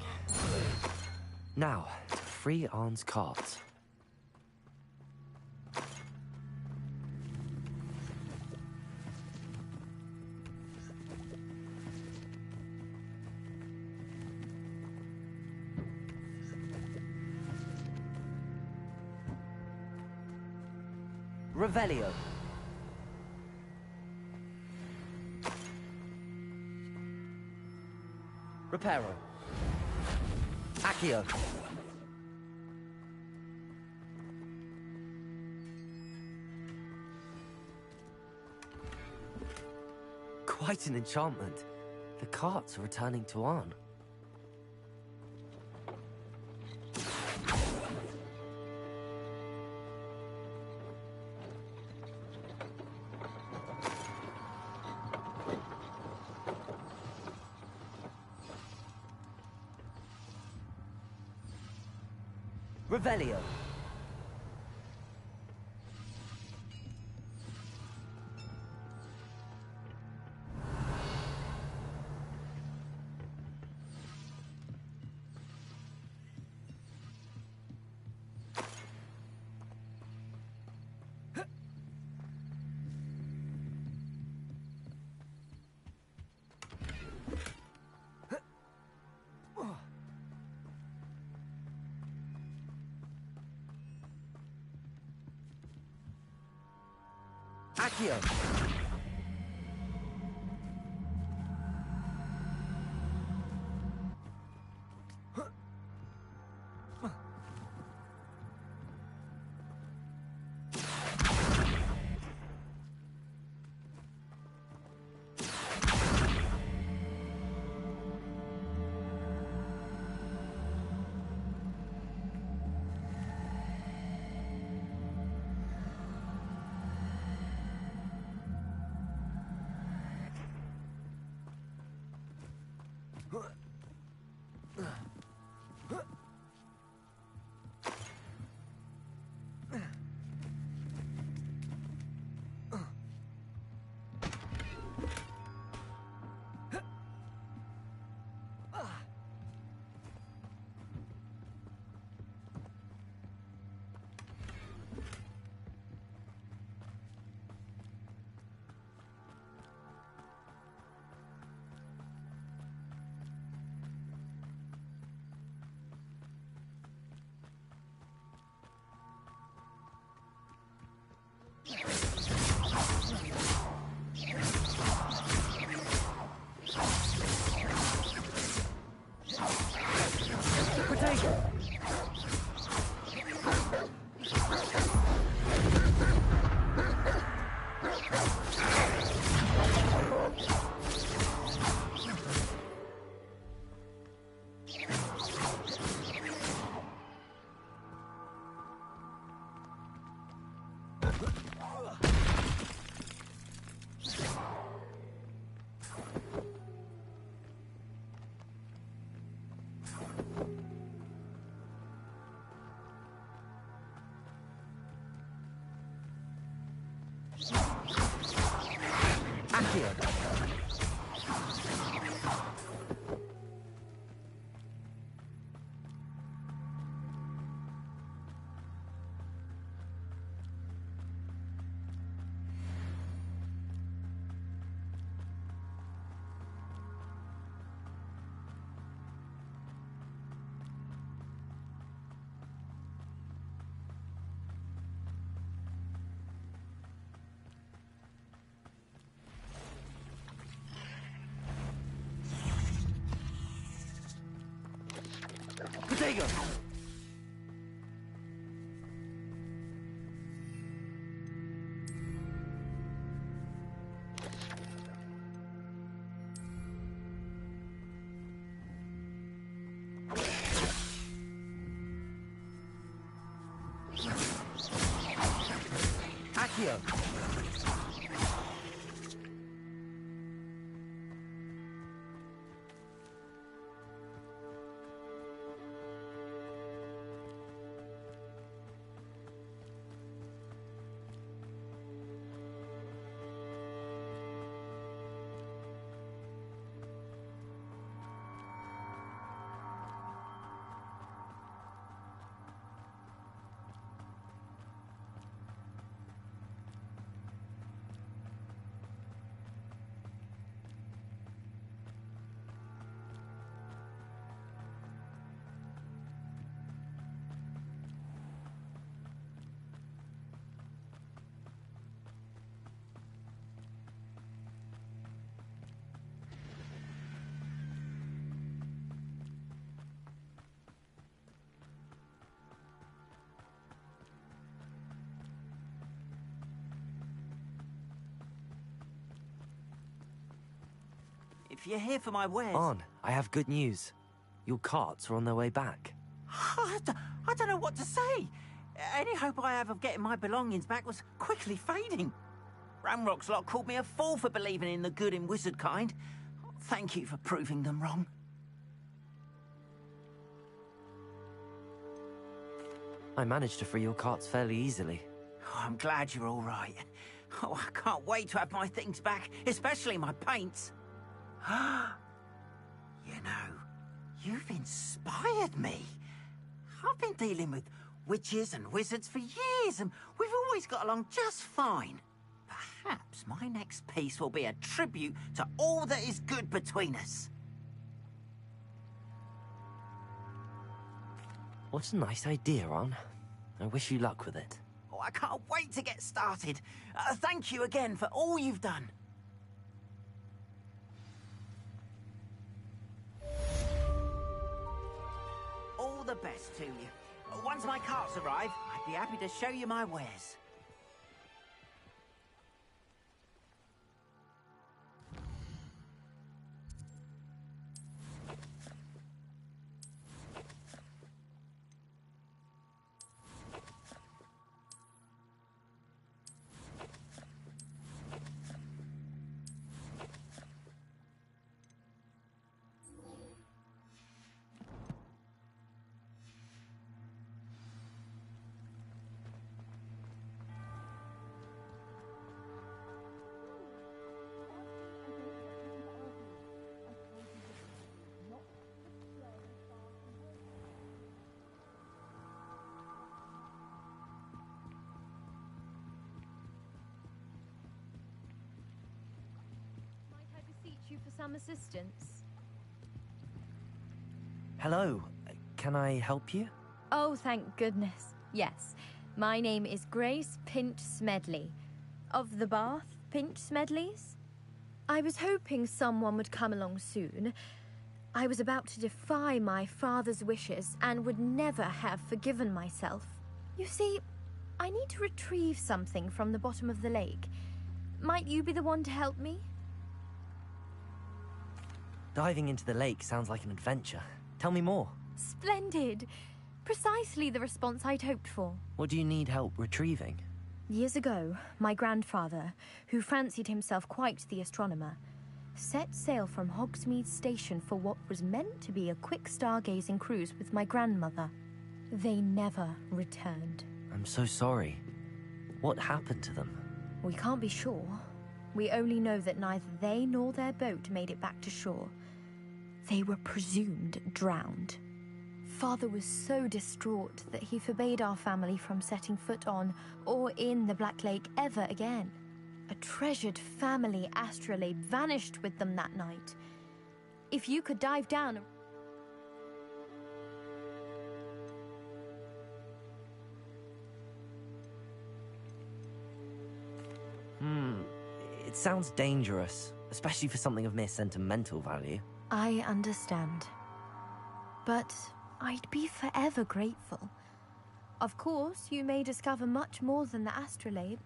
Now, to free Arn's cards. Revelio. Reparo. Accio. Quite an enchantment. The carts are returning to Arn. Revelio. Accio. Fuego! Accio! If you're here for my wares... On, I have good news. Your carts are on their way back. I don't know what to say. Any hope I have of getting my belongings back was quickly fading. Ramrock's lot called me a fool for believing in the good in wizard kind. Thank you for proving them wrong. I managed to free your carts fairly easily. Oh, I'm glad you're all right. Oh, I can't wait to have my things back, especially my paints. You know, you've inspired me. I've been dealing with witches and wizards for years, and we've always got along just fine. Perhaps my next piece will be a tribute to all that is good between us. What a nice idea, Ron. I wish you luck with it. Oh, I can't wait to get started. Thank you again for all you've done. All the best to you. Once my carts arrive, I'd be happy to show you my wares. You for some assistance? Hello. Can I help you? Oh, thank goodness. Yes. My name is Grace Pinch Smedley. Of the Bath Pinch Smedleys? I was hoping someone would come along soon. I was about to defy my father's wishes and would never have forgiven myself. You see, I need to retrieve something from the bottom of the lake. Might you be the one to help me? Diving into the lake sounds like an adventure. Tell me more. Splendid. Precisely the response I'd hoped for. What do you need help retrieving? Years ago, my grandfather, who fancied himself quite the astronomer, set sail from Hogsmeade Station for what was meant to be a quick stargazing cruise with my grandmother. They never returned. I'm so sorry. What happened to them? We can't be sure. We only know that neither they nor their boat made it back to shore. They were presumed drowned. Father was so distraught that he forbade our family from setting foot on or in the Black Lake ever again. A treasured family astrolabe vanished with them that night. If you could dive down... It sounds dangerous, especially for something of mere sentimental value. I understand. But I'd be forever grateful. Of course, you may discover much more than the astrolabe.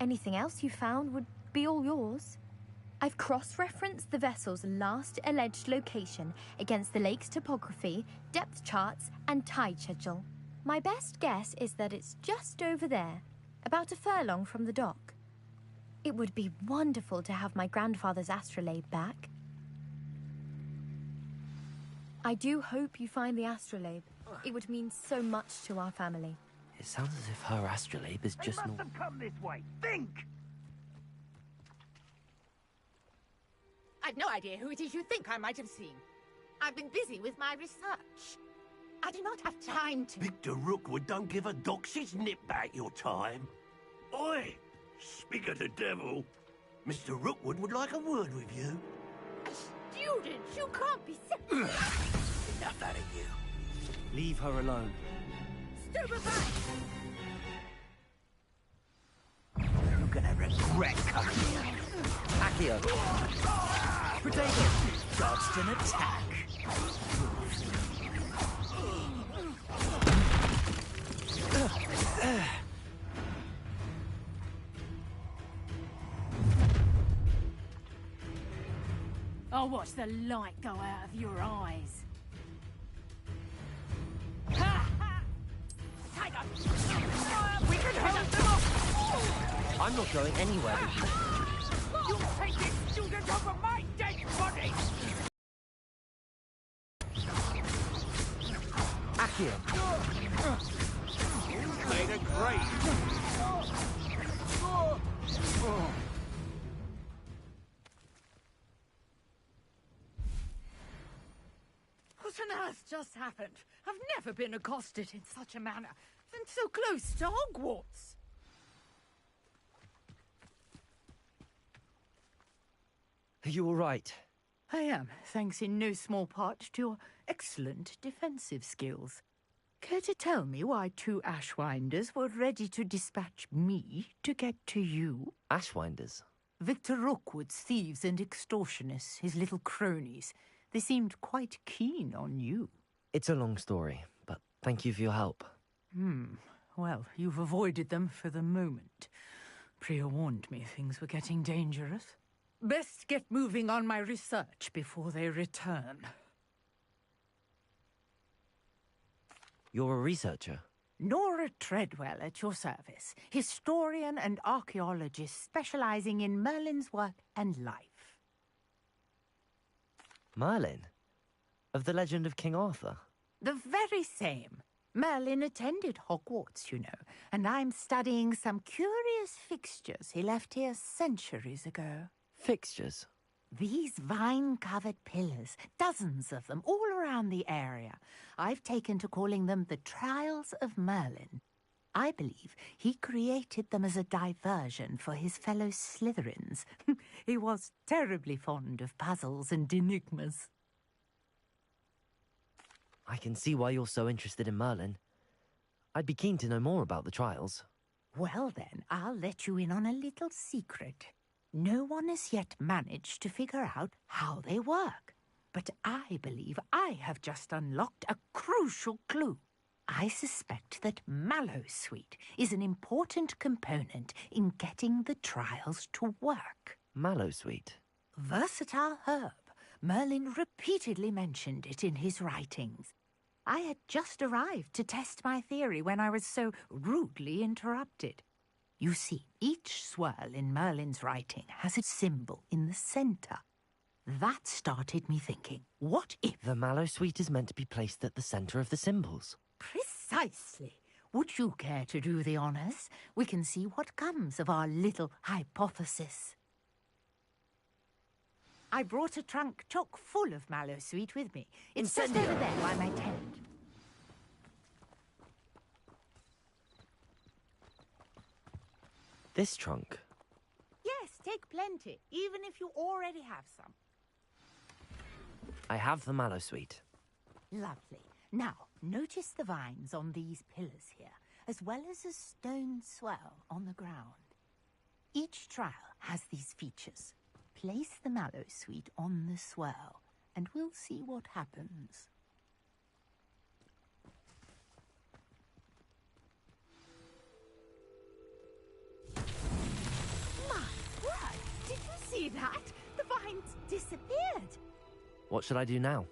Anything else you found would be all yours. I've cross-referenced the vessel's last alleged location against the lake's topography, depth charts, and tide schedule. My best guess is that it's just over there, about a furlong from the dock. It would be wonderful to have my grandfather's astrolabe back. I do hope you find the astrolabe. It would mean so much to our family. It sounds as if her astrolabe is just They must have come this way. Think! I've no idea who it is you think I might have seen. I've been busy with my research. I do not have time to... Victor Rookwood don't give a doxy's nip back your time. Oi! Speak of the devil. Mr. Rookwood would like a word with you. Students, you can't be serious. Enough out of you. Leave her alone. Stupefy! You're gonna regret coming here. Accio! Potato! Dodged an attack. I'll watch the light go out of your eyes. We can hold them off! I'm not going anywhere with you. You take this student over my dead body! Accio! You made a grave. What on earth just happened? I've never been accosted in such a manner, and so close to Hogwarts. Are you all right? I am, thanks in no small part to your excellent defensive skills. Care to tell me why 2 Ashwinders were ready to dispatch me to get to you? Ashwinders? Victor Rookwood's thieves and extortionists, his little cronies. They seemed quite keen on you. It's a long story, but thank you for your help. Well, you've avoided them for the moment. Priya warned me things were getting dangerous. Best get moving on my research before they return. You're a researcher? Nora Treadwell at your service, historian and archaeologist specializing in Merlin's work and life. Merlin? Of the legend of King Arthur? The very same. Merlin attended Hogwarts, you know, and I'm studying some curious fixtures he left here centuries ago. Fixtures? These vine-covered pillars, dozens of them, all around the area. I've taken to calling them the Trials of Merlin. I believe he created them as a diversion for his fellow Slytherins. He was terribly fond of puzzles and enigmas. I can see why you're so interested in Merlin. I'd be keen to know more about the trials. Well then, I'll let you in on a little secret. No one has yet managed to figure out how they work. But I believe I have just unlocked a crucial clue. I suspect that Mallowsweet is an important component in getting the trials to work. Mallowsweet? Versatile herb. Merlin repeatedly mentioned it in his writings. I had just arrived to test my theory when I was so rudely interrupted. You see, each swirl in Merlin's writing has a symbol in the centre. That started me thinking, what if... The Mallowsweet is meant to be placed at the centre of the symbols. Precisely. Would you care to do the honours? We can see what comes of our little hypothesis. I brought a trunk chock full of Mallowsweet with me. It's just over there by my tent. This trunk? Yes, take plenty, even if you already have some. I have the Mallowsweet. Lovely. Now, notice the vines on these pillars here, as well as a stone swell on the ground. Each trial has these features. Place the Mallowsweet on the swell, and we'll see what happens. see that? The vines disappeared. What should I do now?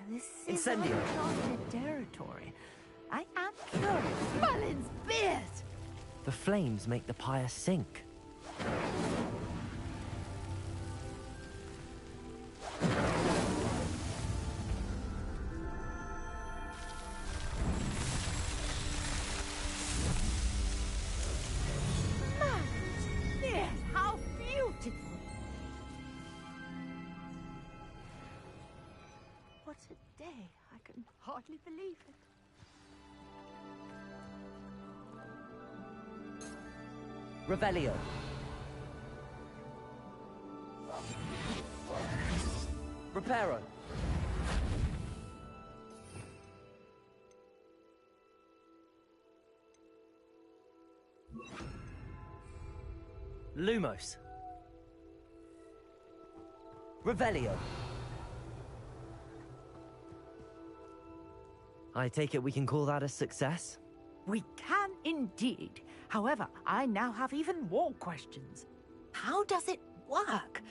This is Incendio. uncharted territory. I am curious. Merlin's beard! The flames make the pyre sink. Merlin's beard! How beautiful! What a day. I can hardly believe it. Revelio. Reparo. Lumos. Revelio. I take it we can call that a success? We can indeed. However, I now have even more questions. How does it work?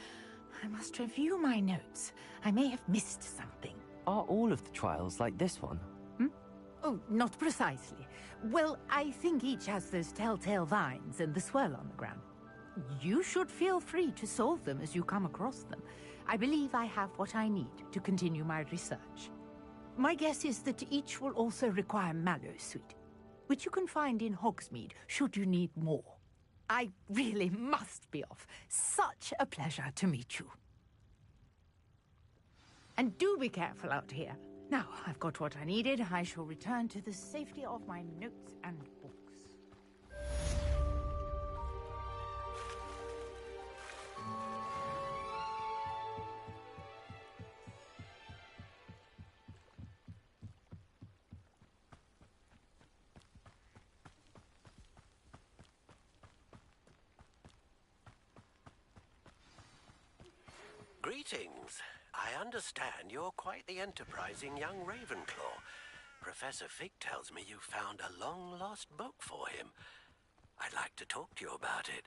I must review my notes. I may have missed something. Are all of the trials like this one? Oh, not precisely. Well, I think each has those telltale vines and the swirl on the ground. You should feel free to solve them as you come across them. I believe I have what I need to continue my research. My guess is that each will also require Mallowsweet, which you can find in Hogsmeade should you need more. I really must be off. Such a pleasure to meet you. And do be careful out here. Now, I've got what I needed. I shall return to the safety of my notes and books. Greetings. I understand you're quite the enterprising young Ravenclaw. Professor Fig tells me you found a long-lost book for him. I'd like to talk to you about it.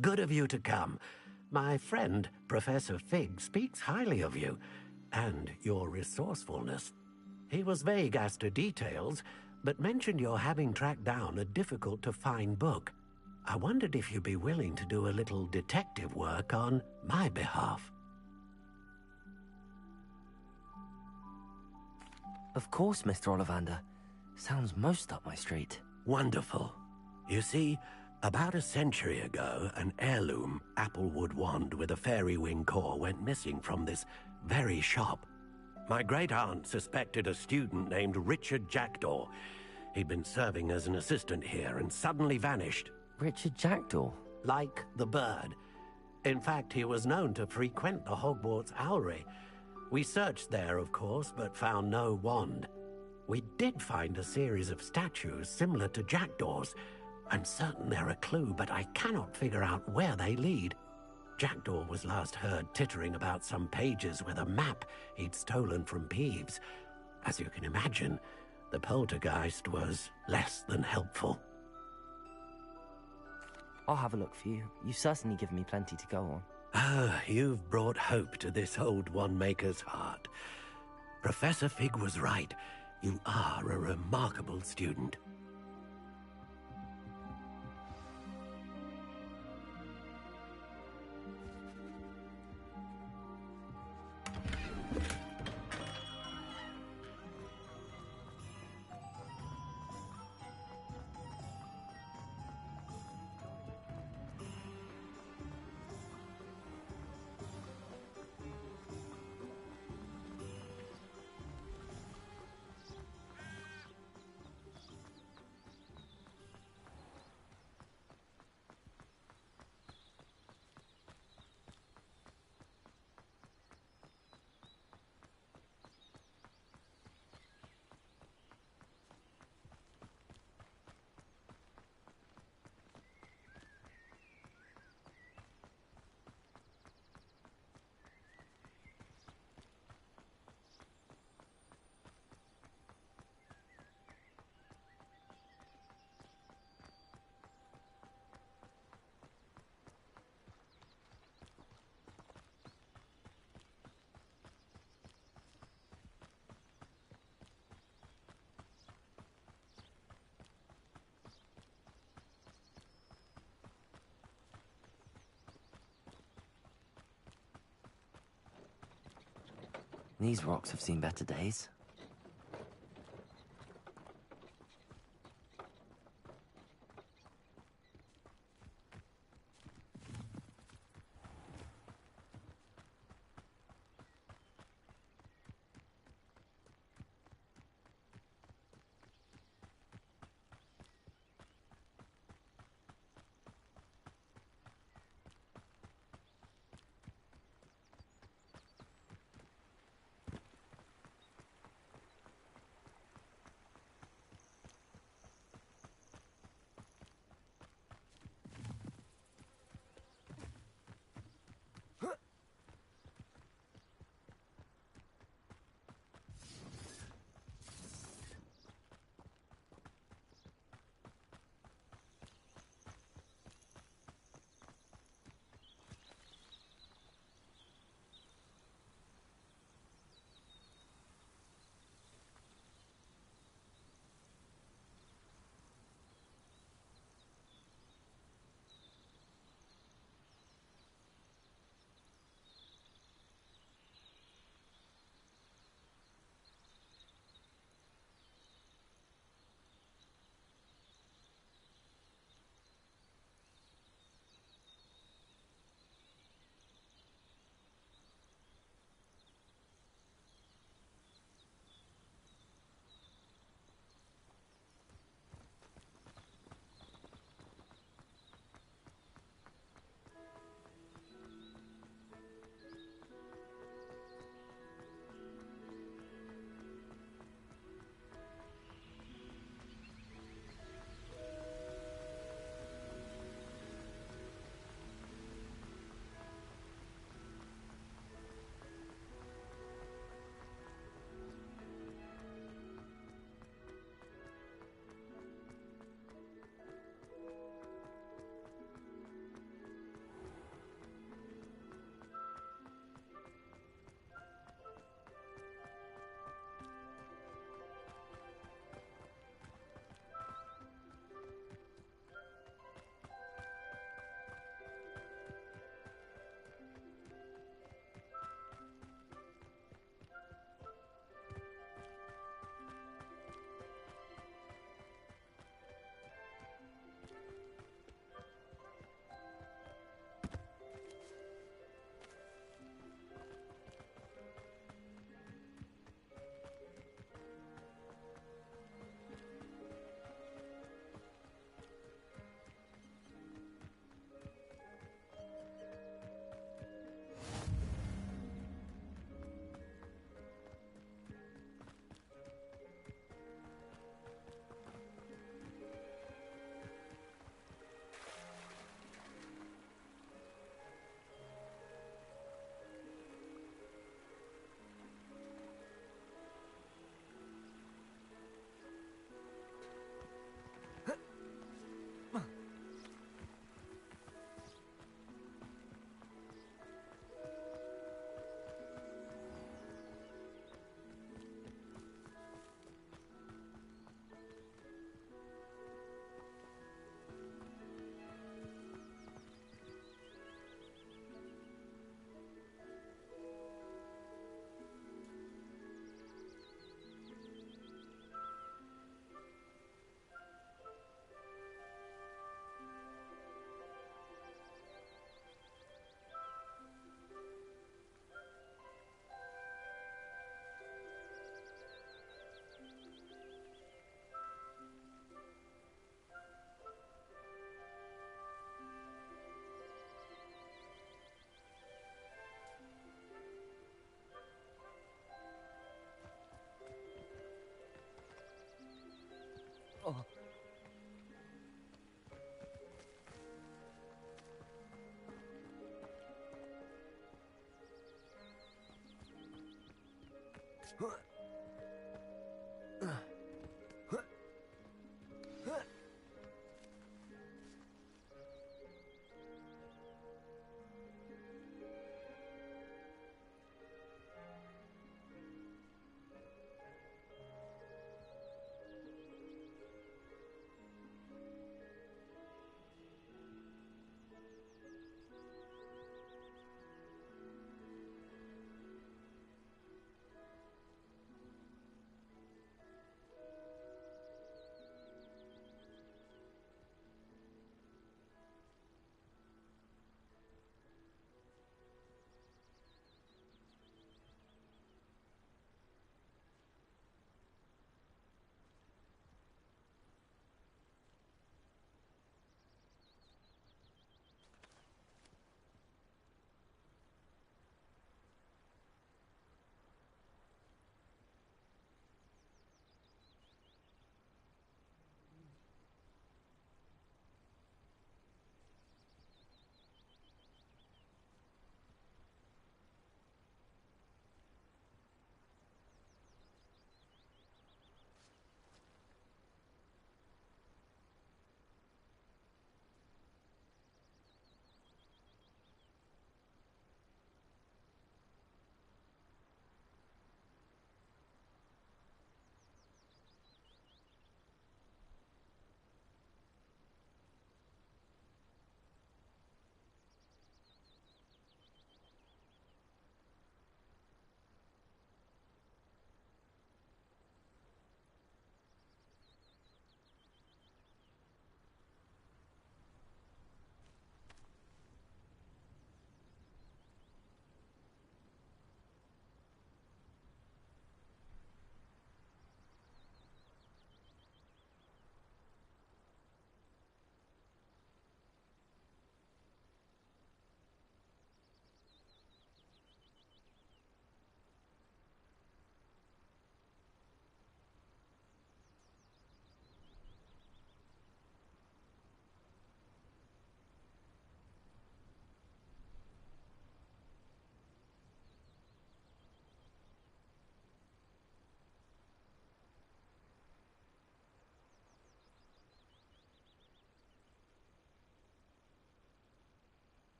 Good of you to come. My friend, Professor Fig, speaks highly of you, and your resourcefulness. He was vague as to details, but mentioned your having tracked down a difficult-to-find book. I wondered if you'd be willing to do a little detective work on my behalf. Of course, Mr. Ollivander. Sounds most up my street. Wonderful. You see, about a century ago, an heirloom applewood wand with a fairy wing core went missing from this very shop. My great-aunt suspected a student named Richard Jackdaw. He'd been serving as an assistant here and suddenly vanished. Richard Jackdaw? Like the bird. In fact, he was known to frequent the Hogwarts Owlery. We searched there, of course, but found no wand. We did find a series of statues similar to Jackdaw's. I'm certain they're a clue, but I cannot figure out where they lead. Jackdaw was last heard tittering about some pages with a map he'd stolen from Peeves. As you can imagine, the poltergeist was less than helpful. I'll have a look for you. You've certainly given me plenty to go on. Ah, you've brought hope to this old one-maker's heart. Professor Fig was right. You are a remarkable student. These rocks have seen better days.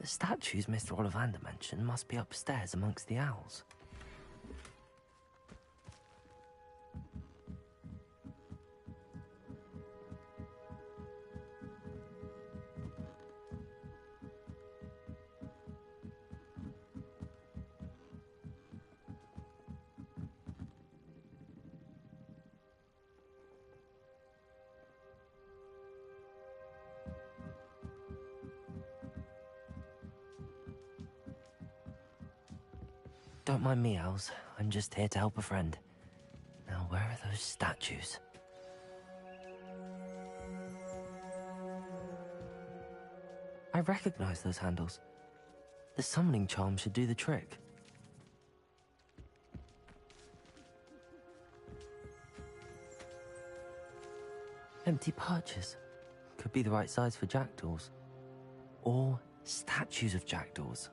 The statues Mr. Ollivander mentioned must be upstairs amongst the owls. Don't mind me, owls. I'm just here to help a friend. Now, where are those statues? I recognize those handles. The summoning charm should do the trick. Empty perches. Could be the right size for jackdaws. Or statues of jackdaws.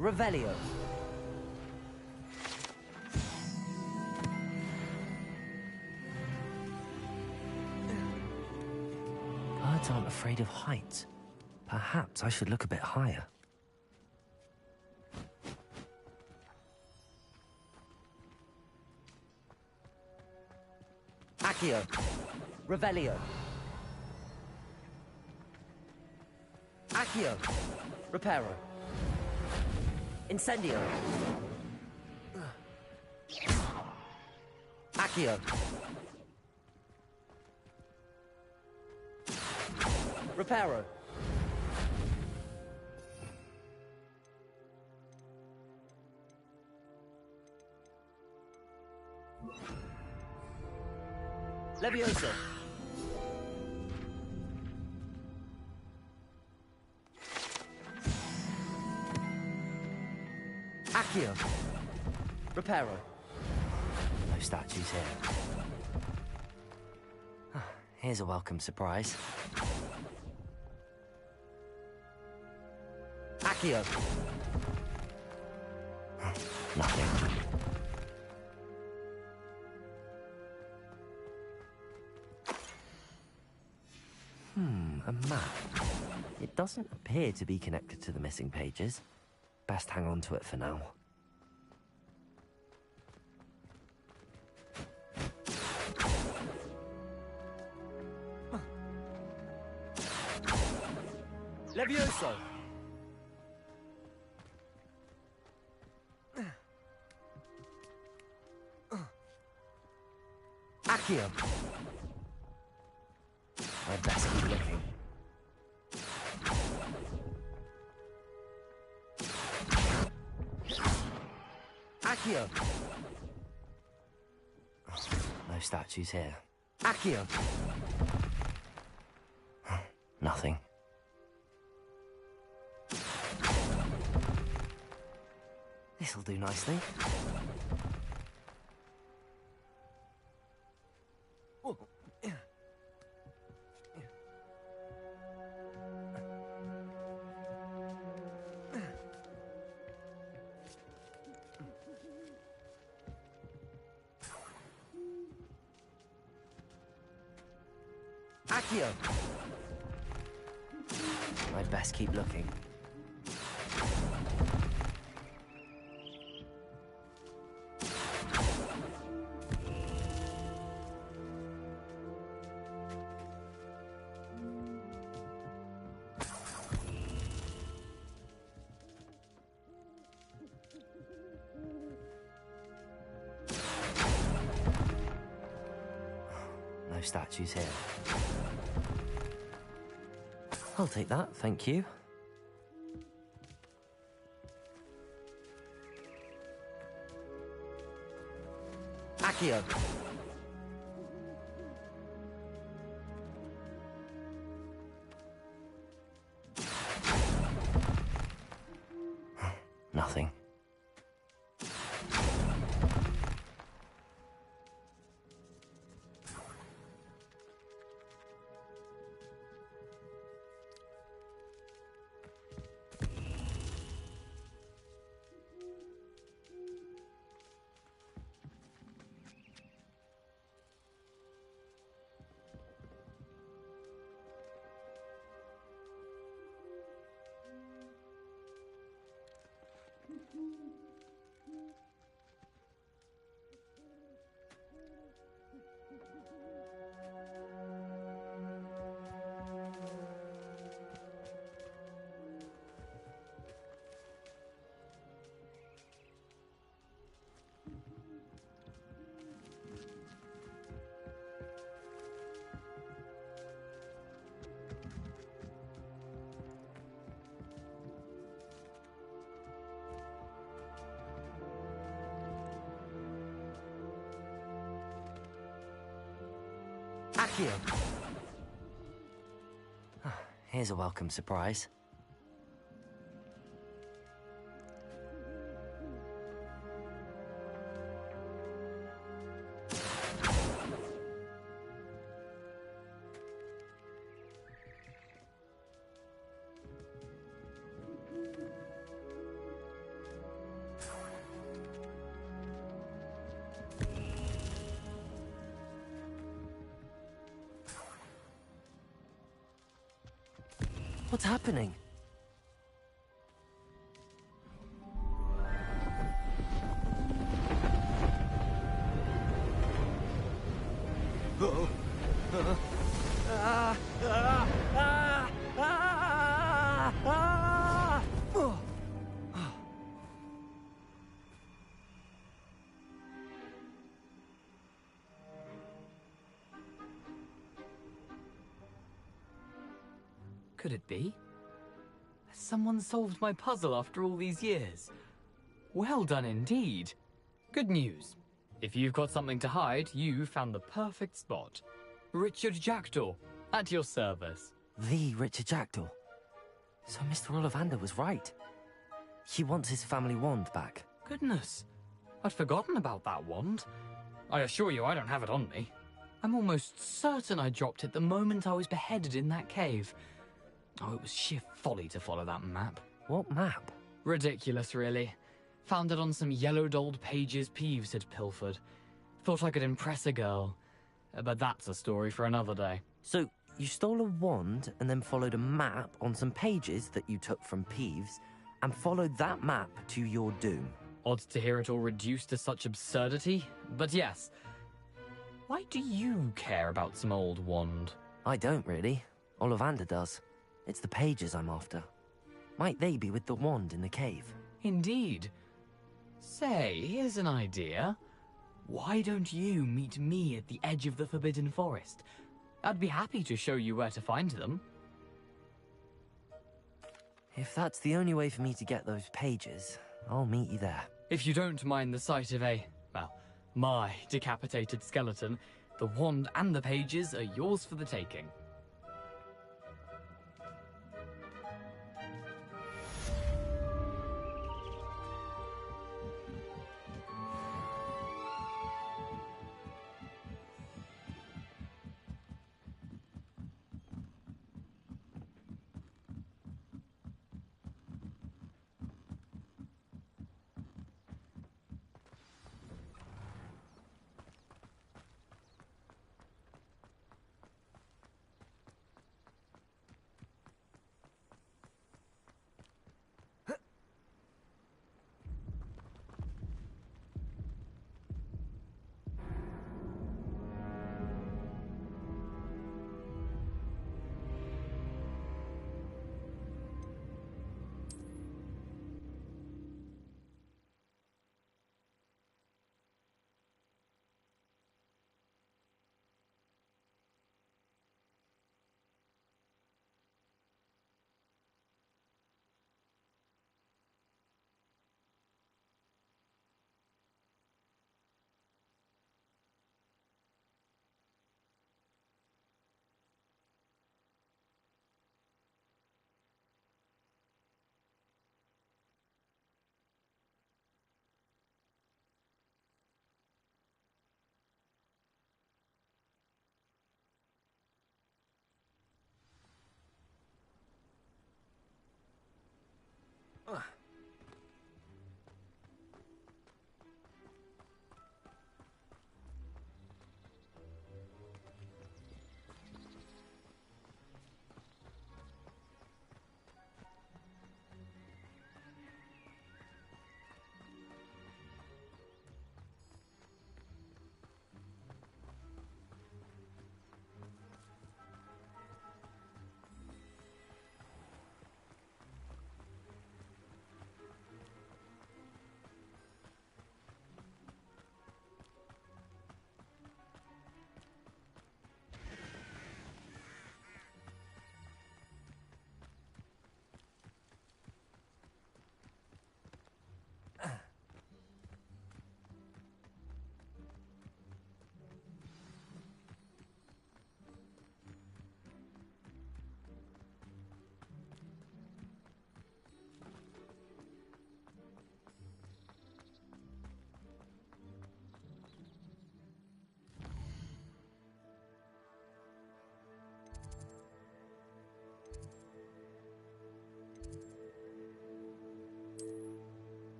Revelio. Birds aren't afraid of heights. Perhaps I should look a bit higher. Accio. Revelio. Accio. Reparo. Incendio. Accio. Reparo. Levioso. Accio. Reparo. No statues here. Here's a welcome surprise. Accio. Nothing. A map. It doesn't appear to be connected to the missing pages. Best hang on to it for now. Levioso! Accio! I'd best keep looking. Accio! No statues here. Accio! Nothing. This'll do nicely. Accio! I'd best keep looking. No statues here. I'll take that, thank you. Accio! Nothing. Accio! Here's a welcome surprise. What's happening? Could it be? Has someone solved my puzzle after all these years? Well done indeed. Good news. If you've got something to hide, you found the perfect spot. Richard Jackdaw, at your service. The Richard Jackdaw. So Mr. Ollivander was right. He wants his family wand back. Goodness, I'd forgotten about that wand. I assure you I don't have it on me. I'm almost certain I dropped it the moment I was beheaded in that cave. Oh, it was sheer folly to follow that map. What map? Ridiculous, really. Found it on some yellowed old pages Peeves had pilfered. Thought I could impress a girl. But that's a story for another day. So, you stole a wand and then followed a map on some pages that you took from Peeves and followed that map to your doom. Odd to hear it all reduced to such absurdity, but yes. Why do you care about some old wand? I don't, really. Ollivander does. It's the pages I'm after. Might they be with the wand in the cave? Indeed. Say, here's an idea. Why don't you meet me at the edge of the Forbidden Forest? I'd be happy to show you where to find them. If that's the only way for me to get those pages, I'll meet you there. If you don't mind the sight of my decapitated skeleton, the wand and the pages are yours for the taking.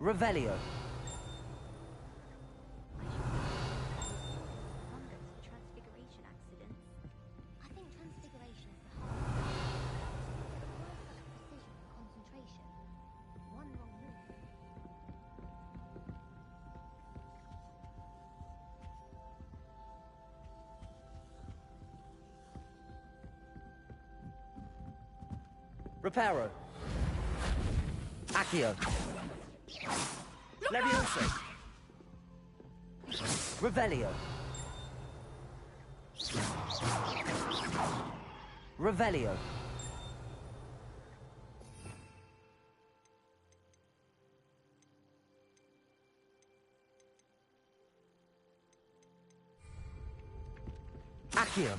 Revelio. Transfiguration accidents. I think transfiguration is the hardest. It requires such precision and concentration. One wrong move. Reparo. Accio. Levioso. Revelio. Revelio. Accio.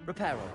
Reparo.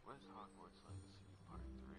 Where's Hogwarts Legacy Part 3?